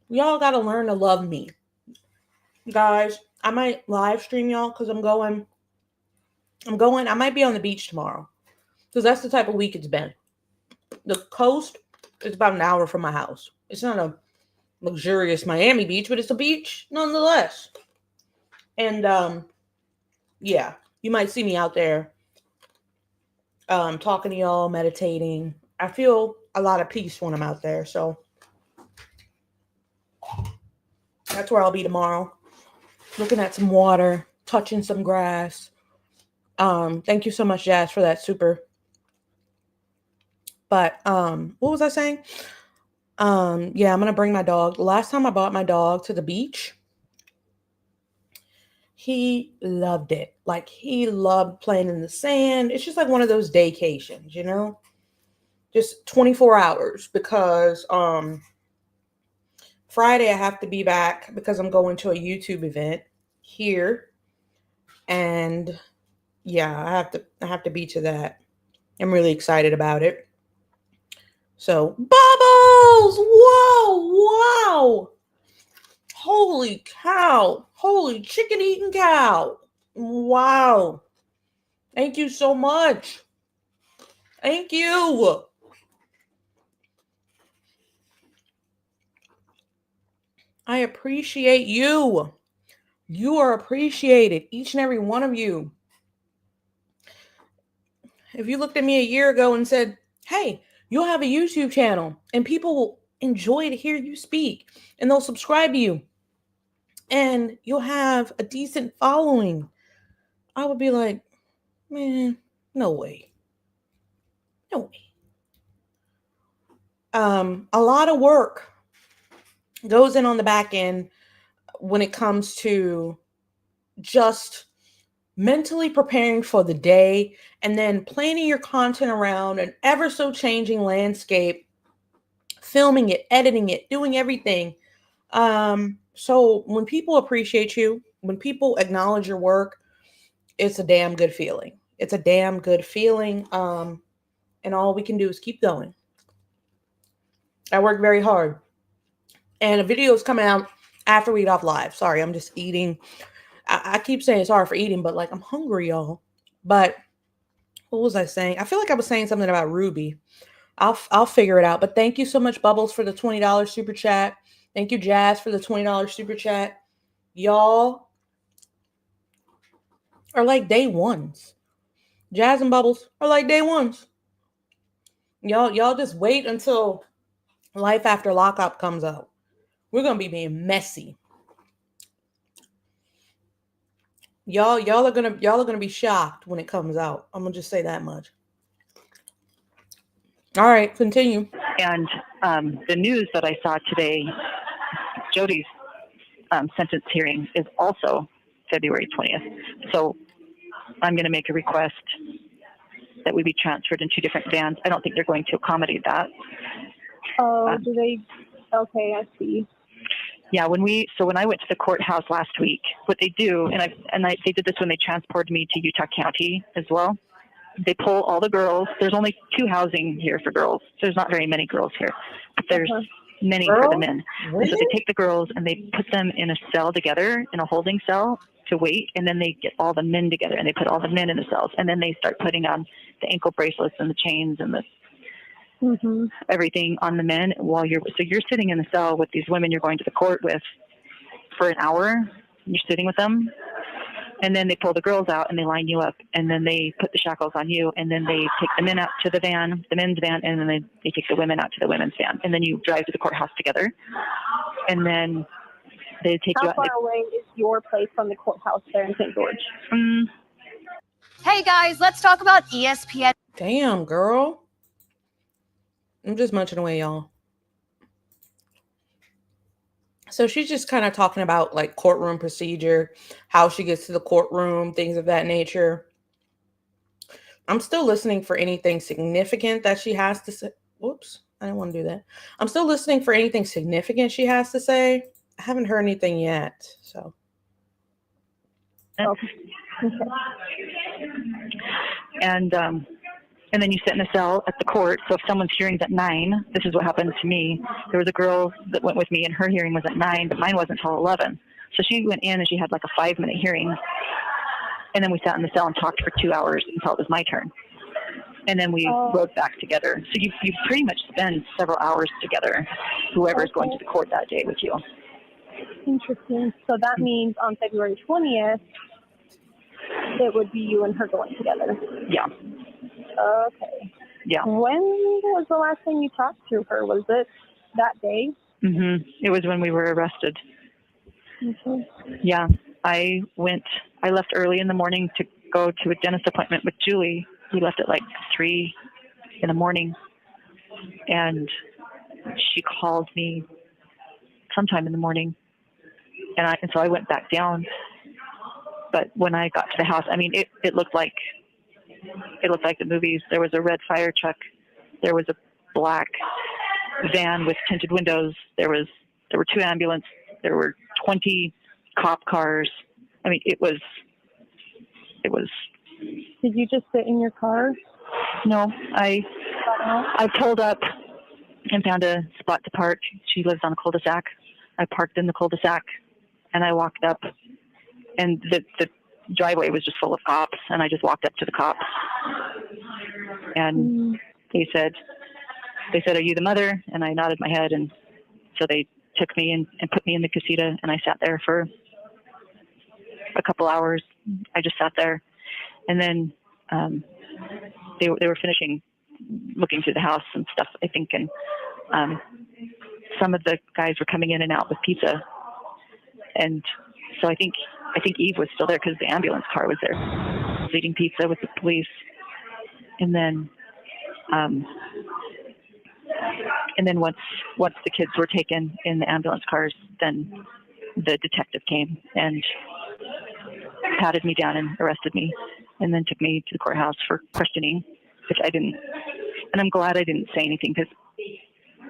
Y'all got to learn to love me. Guys, I might live stream y'all because I might be on the beach tomorrow. Because that's the type of week it's been. The coast is about an hour from my house. It's not a luxurious Miami beach, but it's a beach nonetheless. And yeah, you might see me out there talking to y'all, meditating. I feel a lot of peace when I'm out there, so that's where I'll be tomorrow. Looking at some water, touching some grass. Thank you so much, Jazz, for that super. But what was I saying? Yeah, I'm gonna bring my dog. The last time I brought my dog to the beach, he loved it. Like, he loved playing in the sand. It's just like one of those daycations, you know? Just 24 hours because Friday I have to be back because I'm going to a YouTube event here. And yeah, I have to be to that. I'm really excited about it. So, Bubbles! Whoa! Wow! Holy cow! Holy chicken eating cow! Wow! Thank you so much. Thank you. I appreciate you. You are appreciated, each and every one of you. If you looked at me a year ago and said, hey, you'll have a YouTube channel and people enjoy to hear you speak, and they'll subscribe to you, and you'll have a decent following. I would be like, man, no way. No way. A lot of work goes in on the back end when it comes to just mentally preparing for the day and then planning your content around an ever so changing landscape, filming it, editing it, doing everything. So when people appreciate you, when people acknowledge your work, it's a damn good feeling. It's a damn good feeling. And all we can do is keep going. I work very hard. And a video is coming out after we get off live. Sorry, I'm just eating. I keep saying sorry for eating, but like I'm hungry, y'all. But what was I saying? I feel like I was saying something about Ruby. I'll figure it out. But thank you so much, Bubbles, for the $20 super chat. Thank you, Jazz, for the $20 super chat. Y'all are like day ones. Jazz and Bubbles are like day ones. Y'all just wait until Life After Lockup comes out. We're gonna be being messy. Y'all are gonna be shocked when it comes out. I'm gonna just say that much. All right, continue. And the news that I saw today, Jody's sentence hearing is also February 20th. So I'm going to make a request that we be transferred in 2 different vans. I don't think they're going to accommodate that. Oh, do they? Okay, I see. Yeah, when I went to the courthouse last week, what they do, they did this when they transported me to Utah County as well. They pull all the girls. There's only 2 housing here for girls. There's not very many girls here, but there's many for the men. And so they take the girls and they put them in a cell together, in a holding cell to wait, and then they get all the men together and they put all the men in the cells, and then they start putting on the ankle bracelets and the chains and the everything on the men while you're sitting in the cell with these women you're going to the court with for an hour. You're sitting with them. And then they pull the girls out and they line you up, and then they put the shackles on you, and then they take the men out to the van, the men's van, and then they take the women out to the women's van, and then you drive to the courthouse together, and then they take you out. How far away is your place from the courthouse there in St. George? Hey guys, let's talk about ESPN. Damn, girl. I'm just munching away, y'all. So she's just kind of talking about like courtroom procedure, how she gets to the courtroom, things of that nature. I'm still listening for anything significant that she has to say. Whoops, I didn't want to do that. I'm still listening for anything significant she has to say. I haven't heard anything yet, so. And then you sit in a cell at the court. So if someone's hearing's at 9, this is what happened to me. There was a girl that went with me, and her hearing was at 9, but mine wasn't until 11. So she went in and she had like a 5-minute hearing. And then we sat in the cell and talked for 2 hours until it was my turn. And then we rode back together. So you pretty much spend several hours together, whoever's going to the court that day with you. Interesting. So that means on February 20th, it would be you and her going together. Yeah. Okay. Yeah. When was the last time you talked to her? Was it that day? It was when we were arrested. Yeah. I left early in the morning to go to a dentist appointment with Julie. We left at like 3 in the morning, and she called me sometime in the morning, and so I went back down. But when I got to the house, I mean, it looked like the movies. There was a red fire truck. There was a black van with tinted windows. There were 2 ambulances. There were 20 cop cars. I mean, it was. Did you just sit in your car? No, I pulled up and found a spot to park. She lives on a cul-de-sac. I parked in the cul-de-sac, and I walked up, and the driveway was just full of cops, and I just walked up to the cops, and they said, "Are you the mother?" And I nodded my head, and so they took me and put me in the casita, and I sat there for a couple hours. I just sat there, and then they were finishing looking through the house and stuff, I think, and some of the guys were coming in and out with pizza. And so I think Eve was still there because the ambulance car was there, eating pizza with the police. And then once the kids were taken in the ambulance cars, then the detective came and patted me down and arrested me, and then took me to the courthouse for questioning, which I didn't. And I'm glad I didn't say anything because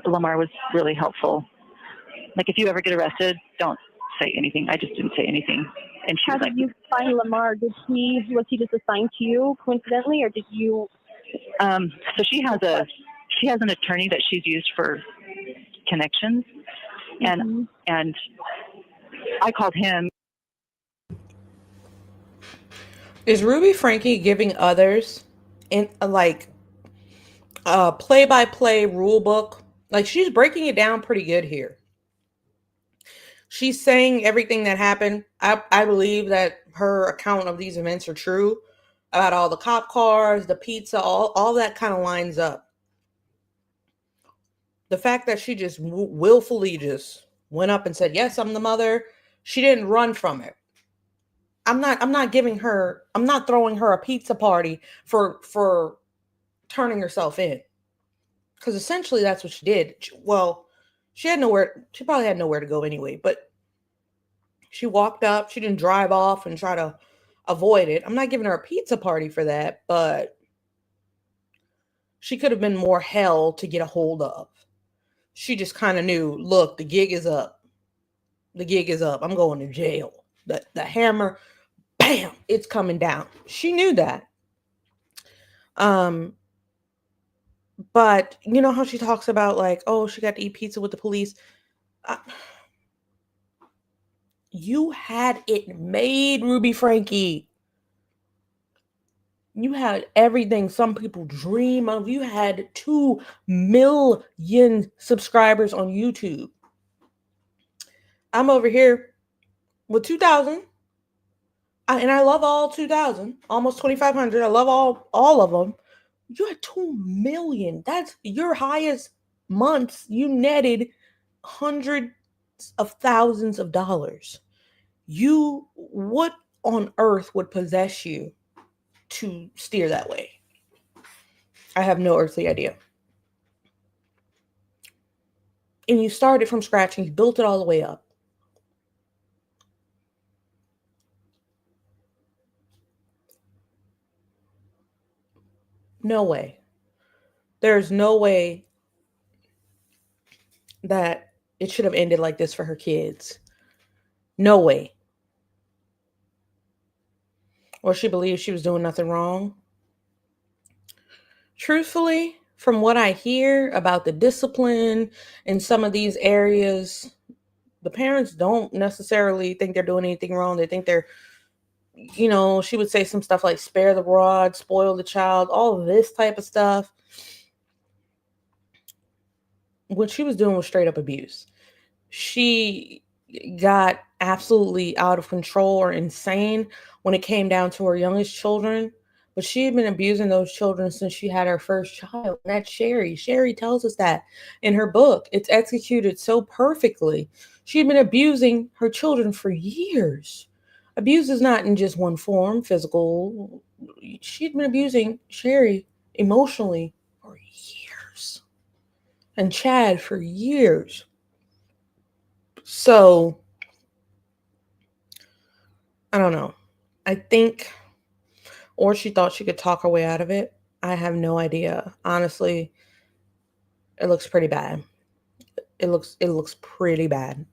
Lamar was really helpful. Like, if you ever get arrested, don't say anything. I just didn't say anything. And she How was did you find Lamar? Was he just assigned to you coincidentally, or did you? So she has an attorney that she's used for connections, and I called him. Is Ruby Franke giving others in like a play-by-play rule book? Like, she's breaking it down pretty good here. She's saying everything that happened. I believe that her account of these events are true, about all the cop cars, the pizza, all that kind of lines up. The fact that she just willfully just went up and said, yes, I'm the mother. She didn't run from it. I'm not throwing her a pizza party for turning herself in. Because essentially that's what she did. She probably had nowhere to go anyway, but she walked up, she didn't drive off and try to avoid it. I'm not giving her a pizza party for that, but she could have been more hell to get a hold of. She just kind of knew, look, the gig is up. The gig is up. I'm going to jail. The hammer, bam, it's coming down. She knew that. But you know how she talks about, like, oh, she got to eat pizza with the police. You had it made, Ruby Franke. You had everything some people dream of. You had 2 million subscribers on YouTube. I'm over here with 2,000. And I love all 2,000, almost 2,500. I love all of them. You had 2 million. That's your highest months. You netted hundreds of thousands of dollars. What on earth would possess you to steer that way? I have no earthly idea. And you started from scratch and you built it all the way up. No way. There's no way that it should have ended like this for her kids. No way. Or she believes she was doing nothing wrong. Truthfully, from what I hear about the discipline in some of these areas, the parents don't necessarily think they're doing anything wrong. They think they're, she would say some stuff like spare the rod, spoil the child, all of this type of stuff. What she was doing was straight up abuse. She got absolutely out of control or insane when it came down to her youngest children. But she had been abusing those children since she had her first child. And that's Sherry. Sherry tells us that in her book. It's executed so perfectly. She had been abusing her children for years. Abuse is not in just one form, physical. She had been abusing Sherry emotionally for years. And Chad for years. So, I don't know. I think, or she thought she could talk her way out of it. I have no idea. Honestly, it looks pretty bad. It looks pretty bad.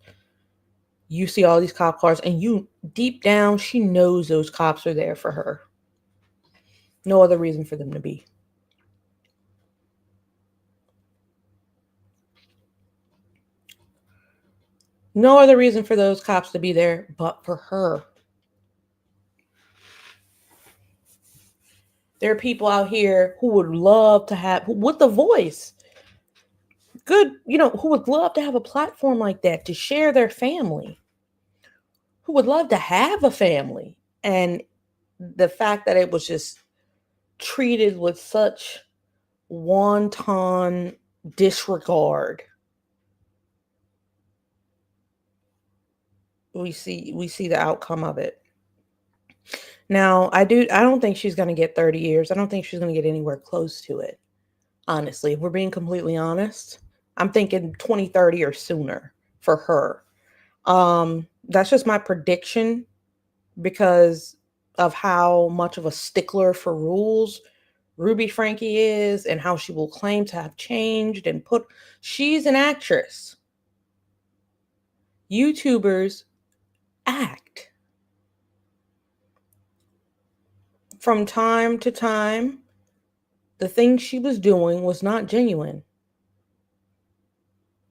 You see all these cop cars, and deep down, she knows those cops are there for her. No other reason for them to be. No other reason for those cops to be there but for her. There are people out here who would love to have, with the voice, who would love to have a platform like that to share their family, who would love to have a family. And the fact that it was just treated with such wanton disregard we see the outcome of it. Now, I don't think she's going to get 30 years. I don't think she's going to get anywhere close to it. Honestly, if we're being completely honest, I'm thinking 2030 or sooner for her. That's just my prediction because of how much of a stickler for rules Ruby Franke is and how she will claim to have changed and she's an actress. YouTubers act. From time to time, the thing she was doing was not genuine.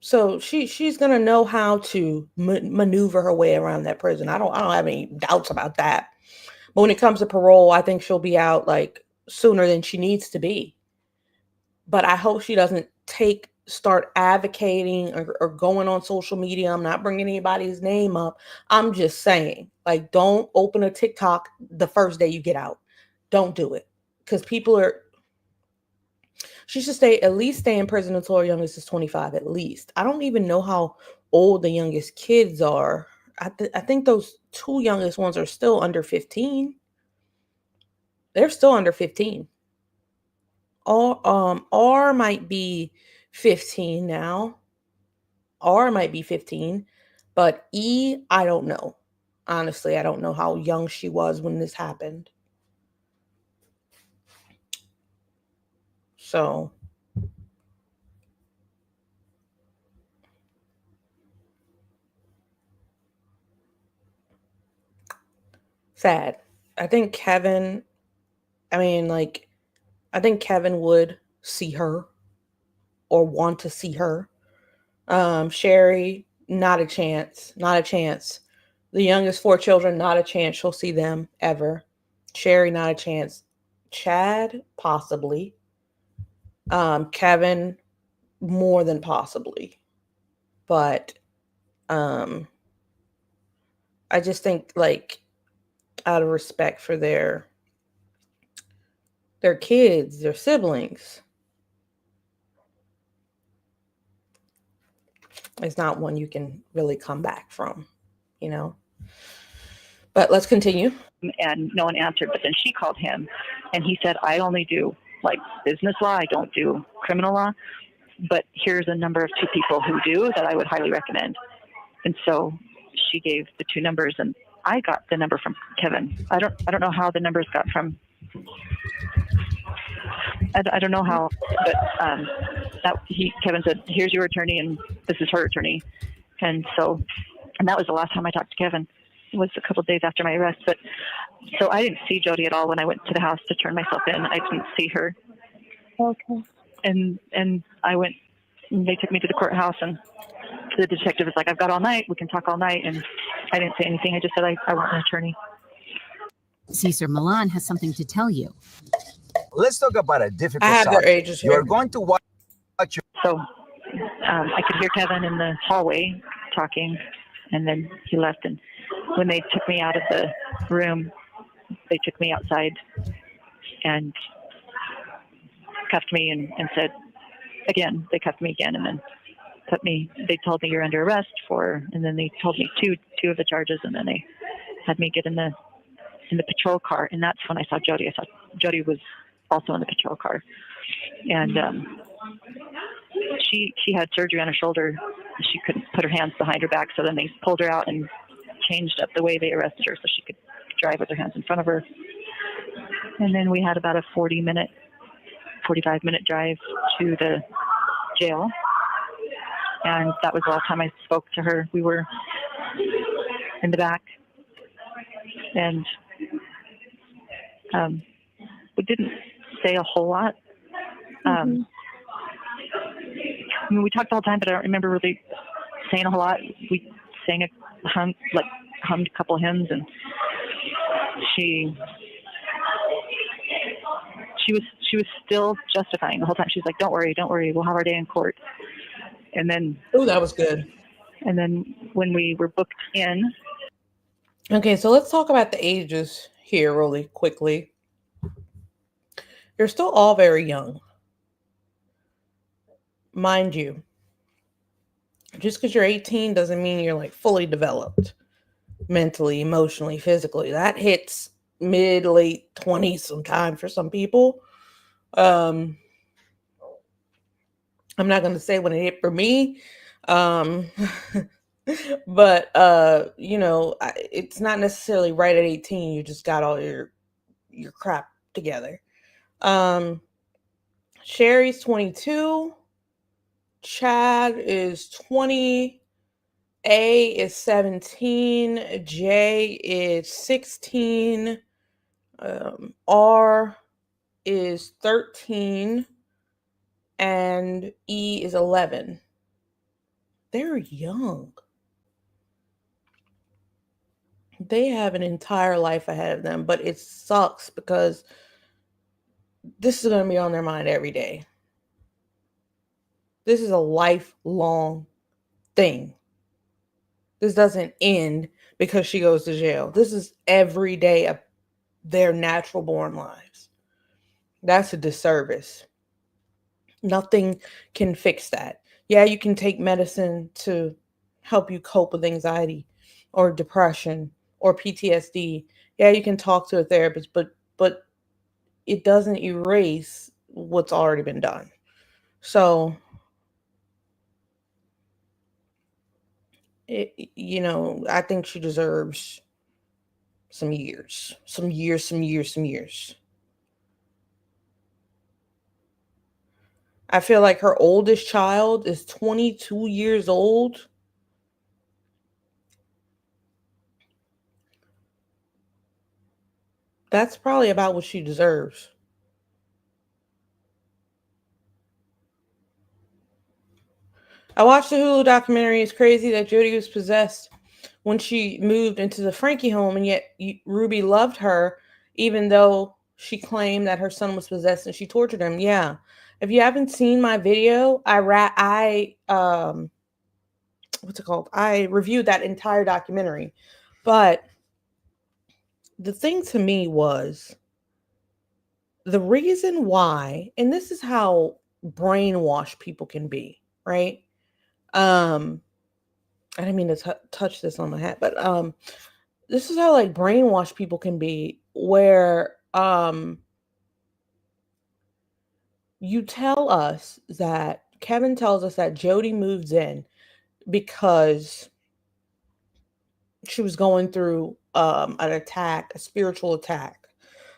So she's gonna know how to maneuver her way around that prison. I don't have any doubts about that. But when it comes to parole, I think she'll be out like sooner than she needs to be. But I hope she doesn't start advocating or going on social media. I'm not bringing anybody's name up. I'm just saying, like, don't open a TikTok the first day you get out. Don't do it because she should at least stay in prison until her youngest is 25, at least. I don't even know how old the youngest kids are. I think those two youngest ones are still under 15. They're still under 15. R might be 15 now. R might be 15, but E, I don't know. Honestly, I don't know how young she was when this happened. So sad. I think Kevin would see her or want to see her. Sherry, not a chance. Not a chance. The youngest 4 children, not a chance she'll see them ever. Sherry, not a chance. Chad, possibly. Kevin, more than possibly. But I just think, like, out of respect for their kids, their siblings, it's not one you can really come back from, you know? But let's continue. And no one answered, but then she called him and he said, I only do like business law. I don't do criminal law, but here's a number of 2 people who do that I would highly recommend. And so she gave the 2 numbers and I got the number from Kevin. I don't know how the numbers got from, I don't know how, but Kevin said, here's your attorney and this is her attorney. And that was the last time I talked to Kevin. It was a couple of days after my arrest. But so I didn't see Jody at all when I went to the house to turn myself in. I didn't see her. Okay. And I went, and they took me to the courthouse and the detective was like, I've got all night. We can talk all night. And I didn't say anything. I just said, I want an attorney. Cesar Milan has something to tell you. Let's talk about a difficult I have their subject. ages You're here. going to watch your... So I could hear Kevin in the hallway talking, and then he left. And when they took me out of the room, they took me outside and cuffed me and said, again, they cuffed me again and then they told me you're under arrest and then they told me two of the charges, and then they had me get in the patrol car. And that's when I saw Jody. I saw Jody was also in the patrol car. And she had surgery on her shoulder. She couldn't put her hands behind her back, so then they pulled her out and changed up the way they arrested her so she could drive with her hands in front of her. And then we had about a 45-minute drive to the jail. And that was the last time I spoke to her. We were in the back. And we didn't say a whole lot. I mean, we talked all the time, but I don't remember really saying a whole lot. We sang hummed a couple of hymns, and she was still justifying the whole time. She's like, don't worry, we'll have our day in court. And then, oh, that was good. And then when we were booked in. Okay, so let's talk about the ages here really quickly. You're still all very young. Mind you, just because you're 18 doesn't mean you're like fully developed. mentally, emotionally, physically. That hits mid, late 20s sometimes for some people. I'm not going to say when it hit for me. But it's not necessarily right at 18 you just got all your crap together. Sherry's 22, Chad is 20, A is 17, J is 16, R is 13, and E is 11. They're young. They have an entire life ahead of them, but it sucks because this is going to be on their mind every day. This is a lifelong thing. This doesn't end because she goes to jail. This is every day of their natural born lives. That's a disservice. Nothing can fix that. Yeah, you can take medicine to help you cope with anxiety or depression or PTSD. Yeah, you can talk to a therapist, but it doesn't erase what's already been done. So, I think she deserves some years. Some years, some years, some years. I feel like her oldest child is 22 years old. That's probably about what she deserves. I watched the Hulu documentary. It's crazy that Jodi was possessed when she moved into the Franke home, and yet Ruby loved her, even though she claimed that her son was possessed and she tortured him. Yeah. If you haven't seen my video, what's it called? I reviewed that entire documentary. But the thing to me was the reason why, and this is how brainwashed people can be, right? I didn't mean to touch this on my hat, but this is how like brainwashed people can be, where you tell us that Kevin tells us that Jodi moves in because she was going through an attack, a spiritual attack.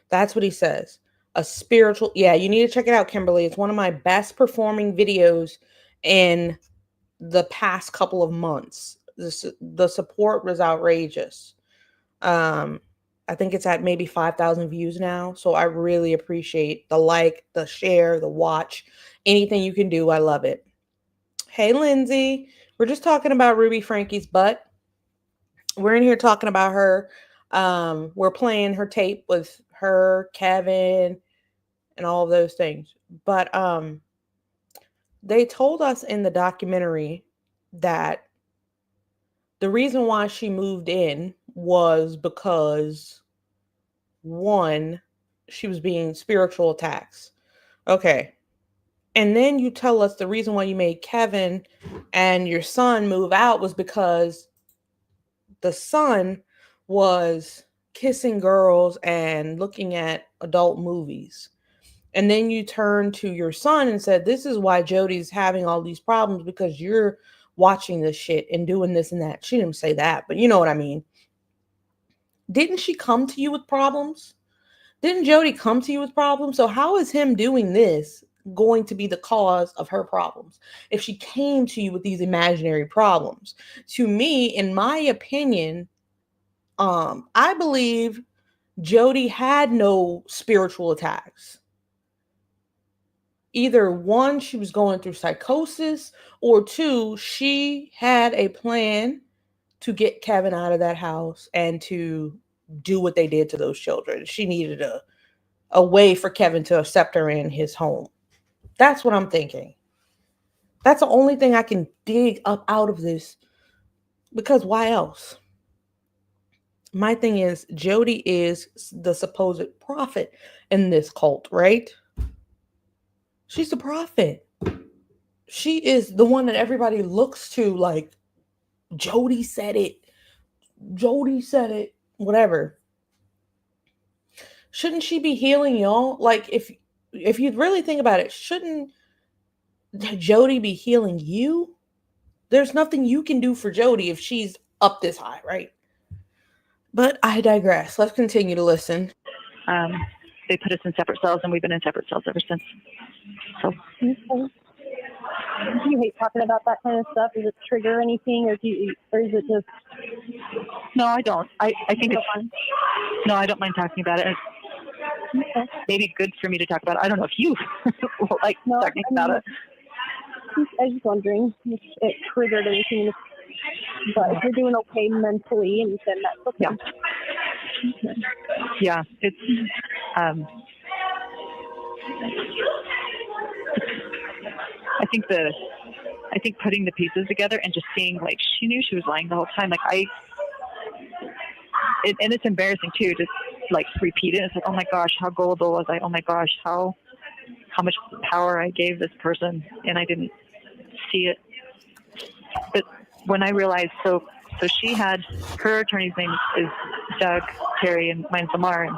That's what he says. A spiritual, yeah, you need to check it out, Kimberly. It's one of my best performing videos in the past couple of months. The support was outrageous. I think it's at maybe 5,000 views now. So I really appreciate the like, the share, the watch, anything you can do. I love it. Hey, Lindsay. We're just talking about Ruby Franke's butt. We're in here talking about her. We're playing her tape with her, Kevin, and all of those things. But they told us in the documentary that the reason why she moved in was because, one, she was being spiritual attacks. Okay. And then you tell us the reason why you made Kevin and your son move out was because the son was kissing girls and looking at adult movies. And then you turned to your son and said, this is why Jodi's having all these problems because you're watching this shit and doing this and that. She didn't say that, but you know what I mean. Didn't she come to you with problems? Didn't Jodi come to you with problems? So how is him doing this going to be the cause of her problems? If she came to you with these imaginary problems, to me, in my opinion, I believe Jodi had no spiritual attacks. Either one, she was going through psychosis, or two, she had a plan to get Kevin out of that house and to do what they did to those children. She needed a way for Kevin to accept her in his home. That's what I'm thinking. That's the only thing I can dig up out of this, because why else? My thing is, Jodi is the supposed prophet in this cult, right? She's the prophet. She is the one that everybody looks to, like, Jodi said it. Jody said it, whatever. Shouldn't she be healing y'all? Like, if you really think about it, shouldn't Jody be healing you? There's nothing you can do for Jody if she's up this high, right? But I digress. Let's continue to listen. They put us in separate cells, and we've been in separate cells ever since. So. Okay. Do you hate talking about that kind of stuff? Does it trigger anything, or or is it just? No, I don't. I think it's fun. No, I don't mind talking about it. Okay. Maybe good for me to talk about it. I don't know if you like talking about it. I was just wondering if it triggered anything. But if you're doing okay mentally, and then that's okay. Yeah. Yeah, it's I think putting the pieces together and just seeing, like, she knew she was lying the whole time. Like, and it's embarrassing too to like repeat it. It's like, oh my gosh, how gullible was I? Oh my gosh, how much power I gave this person, and I didn't see it. But when I realized, so she had, her attorney's name is Doug Terry, and mine's Lamar,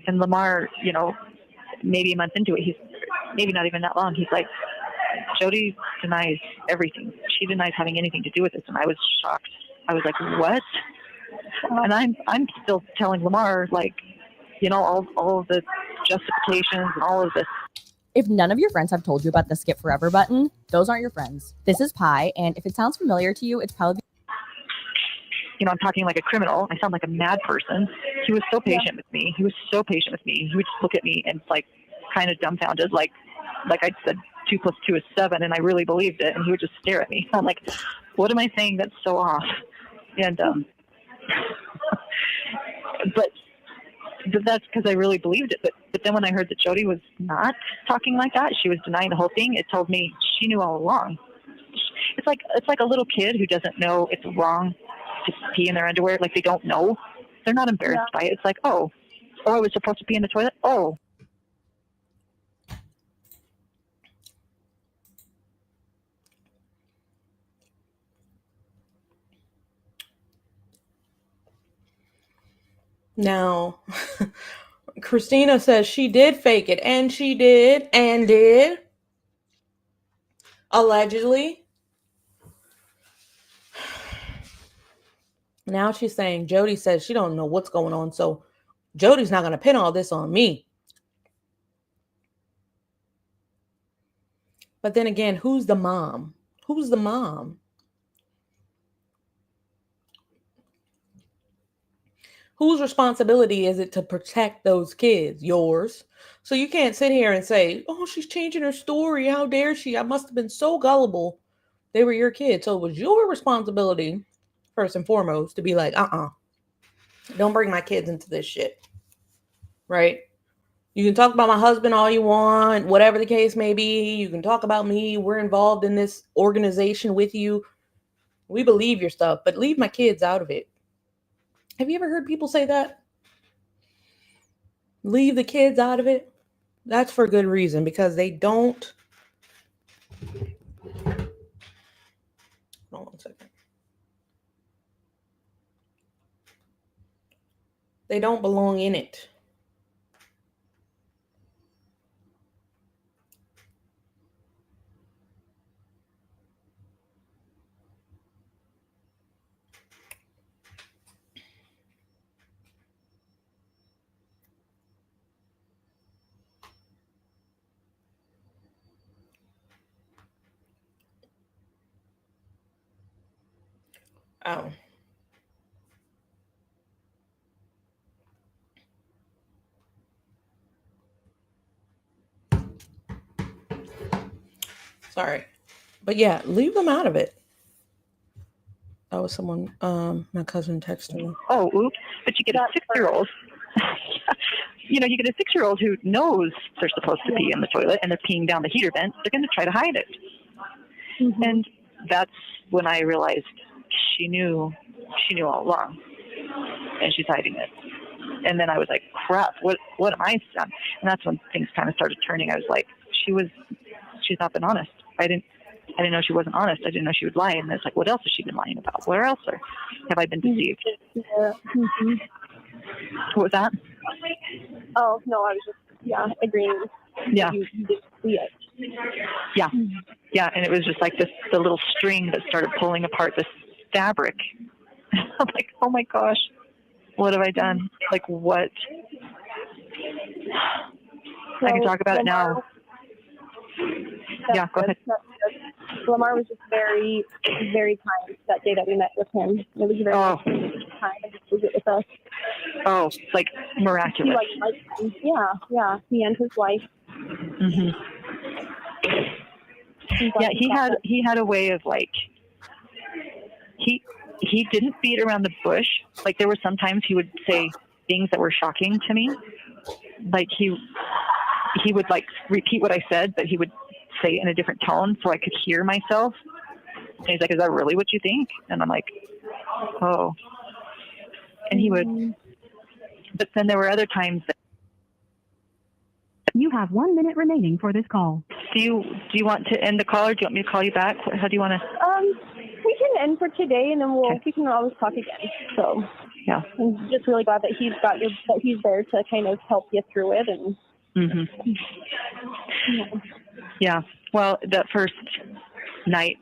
and Lamar, you know, maybe a month into it, he's maybe not even that long, he's like, Jody denies everything. She denies having anything to do with this. And I was shocked. I was like, what? And I'm still telling Lamar, like, you know, all of the justifications and all of this. If none of your friends have told you about the skip forever button, those aren't your friends. This is Pi, and if it sounds familiar to you, it's probably... You know, I'm talking like a criminal. I sound like a mad person. He was so patient with me. He was so patient with me. He would just look at me and, like, kind of dumbfounded, like I said, 2 + 2 is 7, and I really believed it. And he would just stare at me. I'm like, what am I saying that's so off? And but that's because I really believed it. But then when I heard that Jody was not talking like that, she was denying the whole thing, it told me she knew all along. It's like a little kid who doesn't know it's wrong to pee in their underwear. Like, they don't know. They're not embarrassed by it. It's like, oh, I was supposed to pee in the toilet? Oh. Now, Christina says she did fake it, and she did, allegedly. Now she's saying Jody says she don't know what's going on, so Jody's not going to pin all this on me. But then again, who's the mom? Who's the mom? Whose responsibility is it to protect those kids? Yours. So you can't sit here and say, oh, she's changing her story. How dare she? I must have been so gullible. They were your kids. So it was your responsibility, first and foremost, to be like, don't bring my kids into this shit. Right? You can talk about my husband all you want, whatever the case may be. You can talk about me. We're involved in this organization with you. We believe your stuff, but leave my kids out of it. Have you ever heard people say that? Leave the kids out of it? That's for good reason, because they don't. Hold on 1 second. They don't belong in it. Oh. Sorry. But yeah, leave them out of it. That was someone, my cousin texted me. Oh, oops. But you get a 6-year-old. You know, you get a 6-year-old who knows they're supposed to pee in the toilet and they're peeing down the heater vent. They're going to try to hide it. Mm-hmm. And that's when I realized she knew all along, and she's hiding it. And then I was like, crap, what am I done? And that's when things kind of started turning. I was like, she's not been honest. I didn't know she wasn't honest. I didn't know she would lie. And it's like, what else has she been lying about? Where else have I been deceived? Yeah. Mm-hmm. What was that? Oh, no, I was just, agreeing. Yeah. You did see it. Yeah. Yeah. And it was just like the little string that started pulling apart this fabric. I'm like, oh my gosh, what have I done? Like, what? I can talk about it now. Yeah, go ahead. Lamar was just very, very kind that day that we met with him. It was very kind to just visit with us. Oh, like miraculous. Yeah. He and his wife. Mm-hmm. Yeah, he had a way of like, he didn't beat around the bush. Like there were sometimes he would say things that were shocking to me. Like he would like repeat what I said, but he would say it in a different tone so I could hear myself. And he's like, "Is that really what you think?" And I'm like, "Oh." And he would, but then there were other times that You have 1 minute remaining for this call. do you want to end the call, or do you want me to call you back? How do you want to? We can end for today, and then we can always talk again. So yeah, I'm just really glad that he's there to kind of help you through it. And yeah. Well, that first night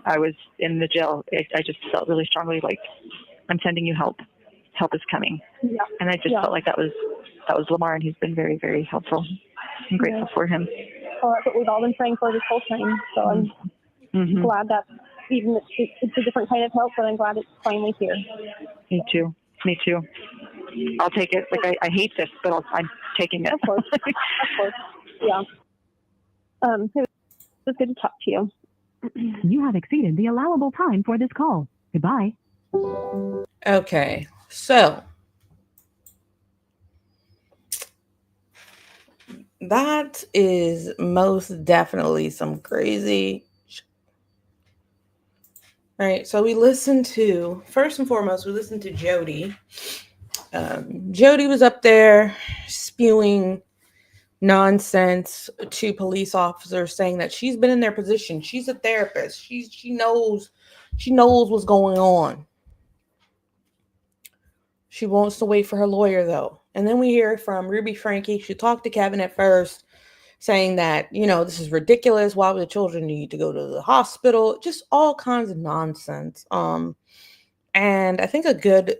I was in the jail, I just felt really strongly like, I'm sending you help. Help is coming. Yeah. And I just felt like that was Lamar, and he's been very, very helpful. I'm grateful for him. Well, that's what we've all been praying for this whole time. So I'm glad that even it's a different kind of help, but I'm glad it's finally here. Me too. I'll take it. Like I hate this, but I'm taking it. Of course. Yeah. It was good to talk to you. You have exceeded the allowable time for this call. Goodbye. Okay, so that is most definitely some crazy. Right, so first and foremost, we listened to Jody. Jody was up there spewing nonsense to police officers, saying that she's been in their position. She's a therapist. She knows what's going on. She wants to wait for her lawyer, though. And then we hear from Ruby Franke. She talked to Kevin at first, saying that, this is ridiculous. Why would the children need to go to the hospital? Just all kinds of nonsense. And I think a good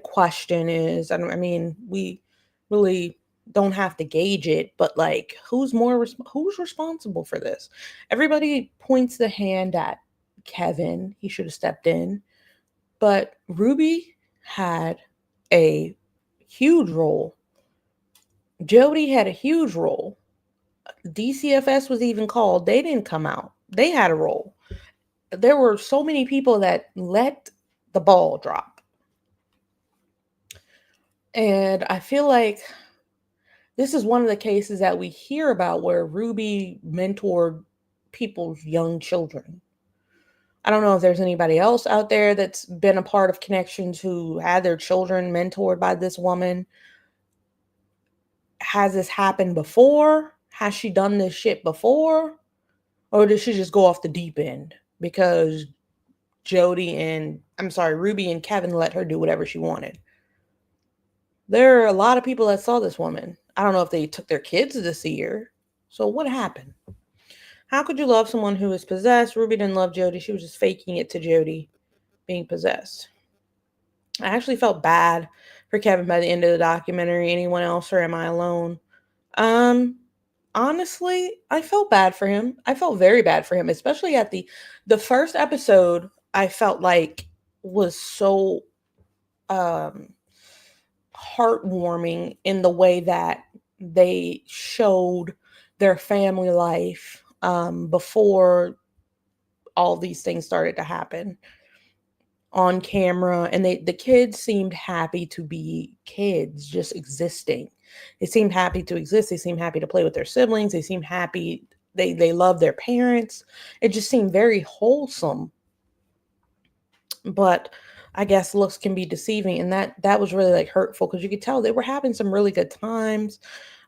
question is, we really don't have to gauge it, but like, who's responsible for this? Everybody points the hand at Kevin. He should have stepped in. But Ruby had a huge role. Jody had a huge role. DCFS was even called. They didn't come out. They had a role. There were so many people that let the ball drop. And I feel like this is one of the cases that we hear about where Ruby mentored people's young children. I don't know if there's anybody else out there that's been a part of Connections who had their children mentored by this woman. Has this happened before? Has she done this shit before? Or did she just go off the deep end because Ruby and Kevin let her do whatever she wanted? There are a lot of people that saw this woman. I don't know if they took their kids to see her. So what happened? How could you love someone who is possessed? Ruby didn't love Jody. She was just faking it to Jody being possessed. I actually felt bad for Kevin by the end of the documentary. Anyone else, or am I alone? Honestly, I felt bad for him. I felt very bad for him, especially at the first episode. I felt like was so heartwarming in the way that they showed their family life before all these things started to happen on camera, and the kids seemed happy to be kids, just existing. They seemed happy to exist. They seemed happy to play with their siblings. They seemed happy. They love their parents. It just seemed very wholesome. But I guess looks can be deceiving, and that was really like hurtful because you could tell they were having some really good times.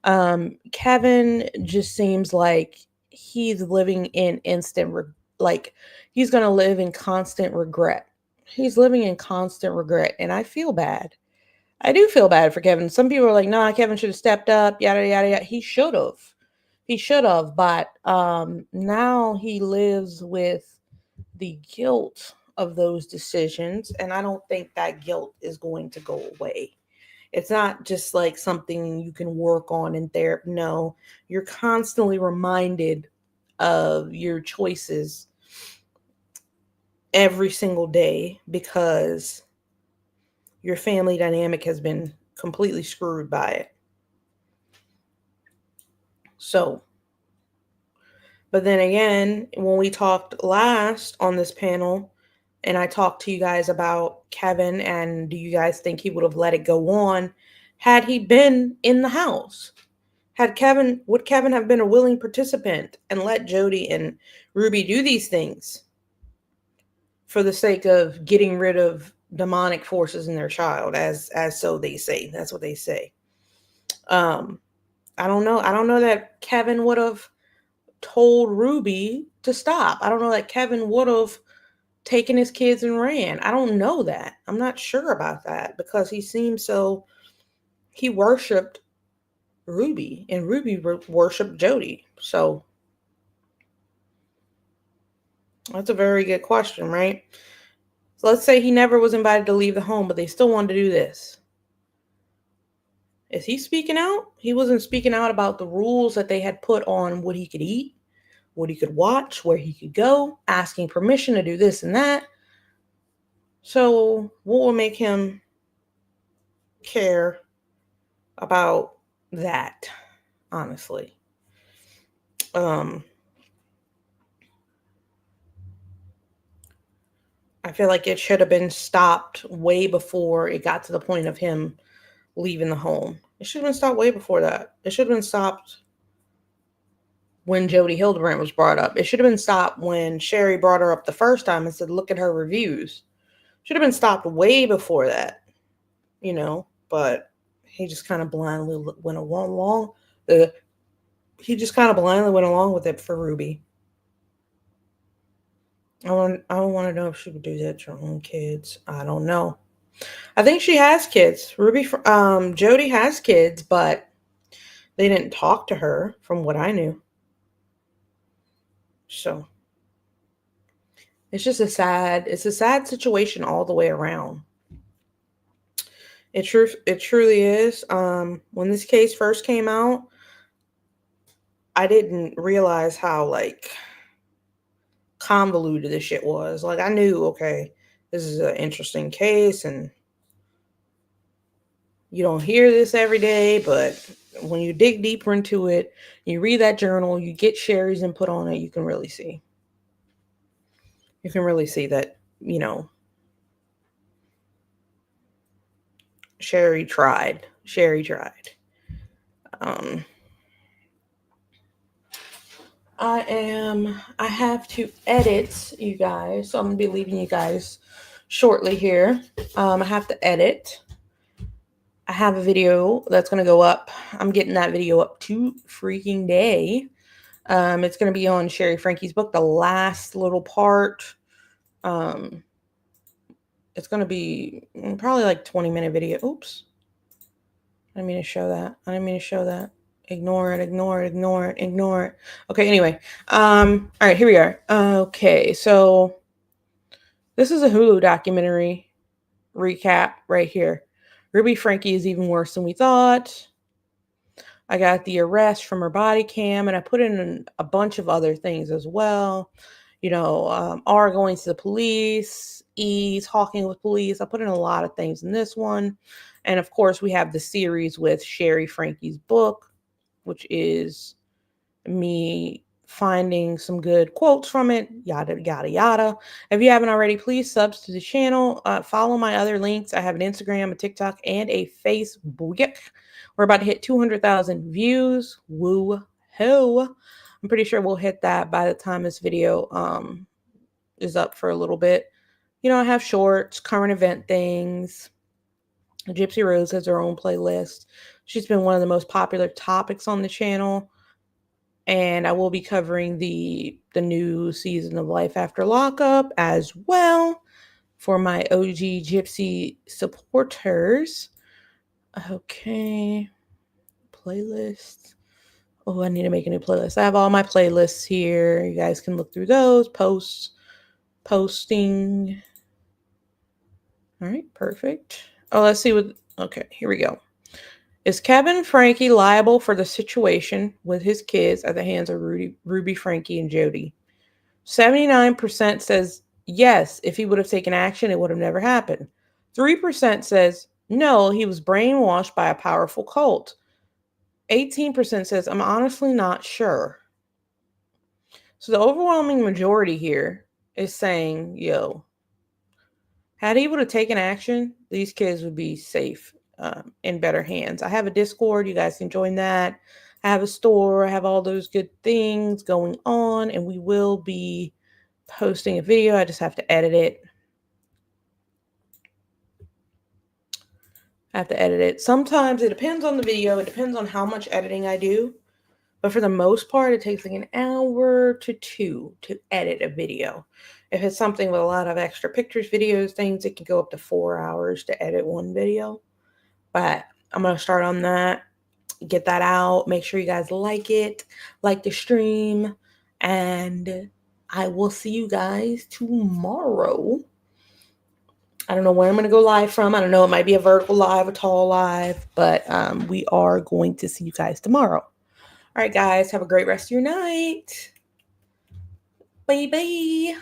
Kevin just seems like he's living in instant like he's going to live in constant regret. He's living in constant regret, and I feel bad. I do feel bad for Kevin. Some people are like, "Nah, Kevin should have stepped up." Yada yada yada. He should have. He should have, but now he lives with the guilt of those decisions, and I don't think that guilt is going to go away. It's not just like something you can work on in therapy. No, you're constantly reminded of your choices every single day because your family dynamic has been completely screwed by it. So, but then again, when we talked last on this panel, and I talked to you guys about Kevin, and do you guys think he would have let it go on had he been in the house? Would Kevin have been a willing participant and let Jody and Ruby do these things for the sake of getting rid of demonic forces in their child, as so they say. That's what they say. I don't know. I don't know that Kevin would have told Ruby to stop. I don't know that Kevin would have taken his kids and ran. I don't know that. I'm not sure about that because he worshipped Ruby and Ruby worshipped Jody. So that's a very good question, right? So let's say he never was invited to leave the home, but they still wanted to do this. Is he speaking out? He wasn't speaking out about the rules that they had put on what he could eat, what he could watch, where he could go, asking permission to do this and that. So what will make him care about that, honestly? I feel like it should have been stopped way before it got to the point of him leaving the home. It should have been stopped way before that. It should have been stopped when Jody Hildebrandt was brought up. It should have been stopped when Sherry brought her up the first time and said, look at her reviews. Should have been stopped way before that, but he just kind of blindly went along. He just kind of blindly went along with it for Ruby. I want to know if she would do that to her own kids. I don't know. I think she has kids. Jody has kids, but they didn't talk to her from what I knew. So it's just a sad situation all the way around. It truly is. When this case first came out, I didn't realize how convoluted this shit was. Like I knew, okay, this is an interesting case and you don't hear this every day, but when you dig deeper into it, you read that journal, you get Sherry's input on it, you can really see. You can really see that, Sherry tried. I have to edit you guys, so I'm going to be leaving you guys shortly here. I have to edit. I have a video that's going to go up. I'm getting that video up to freaking day. It's going to be on Sherry Franke's book, the last little part. It's going to be probably like 20-minute video. Oops. I didn't mean to show that. Ignore it. Okay, anyway. All right, here we are. Okay, so this is a Hulu documentary recap right here. Ruby Franke is even worse than we thought. I got the arrest from her body cam, and I put in a bunch of other things as well. R going to the police, E talking with police. I put in a lot of things in this one. And of course, we have the series with Sherry Franke's book, which is me finding some good quotes from it, yada, yada, yada. If you haven't already, please subs to the channel. Follow my other links. I have an Instagram, a TikTok, and a Facebook. We're about to hit 200,000 views. Woo-hoo. I'm pretty sure we'll hit that by the time this video is up for a little bit. I have shorts, current event things. Gypsy Rose has her own playlist. She's been one of the most popular topics on the channel. And I will be covering the new season of Life After Lockup as well for my OG Gypsy supporters. Okay. Playlist. Oh, I need to make a new playlist. I have all my playlists here. You guys can look through those. Posting. All right, perfect. Oh, let's see what. Okay, here we go. Is Kevin Franke liable for the situation with his kids at the hands of Ruby Franke and Jody? 79% says yes, if he would have taken action, it would have never happened. 3% says no, he was brainwashed by a powerful cult. 18% says I'm honestly not sure. So the overwhelming majority here is saying, yo, had he would have taken action, these kids would be safe in better hands. I have a Discord. You guys can join that. I have a store. I have all those good things going on, and we will be posting a video. I just have to edit it. Sometimes it depends on the video. It depends on how much editing I do. But for the most part, it takes like an hour to 2 to edit a video. If it's something with a lot of extra pictures, videos, things, it can go up to 4 hours to edit one video. But I'm going to start on that, get that out, make sure you guys like it, like the stream, and I will see you guys tomorrow. I don't know where I'm going to go live from. I don't know. It might be a vertical live, a tall live, but we are going to see you guys tomorrow. All right, guys, have a great rest of your night. Bye-bye.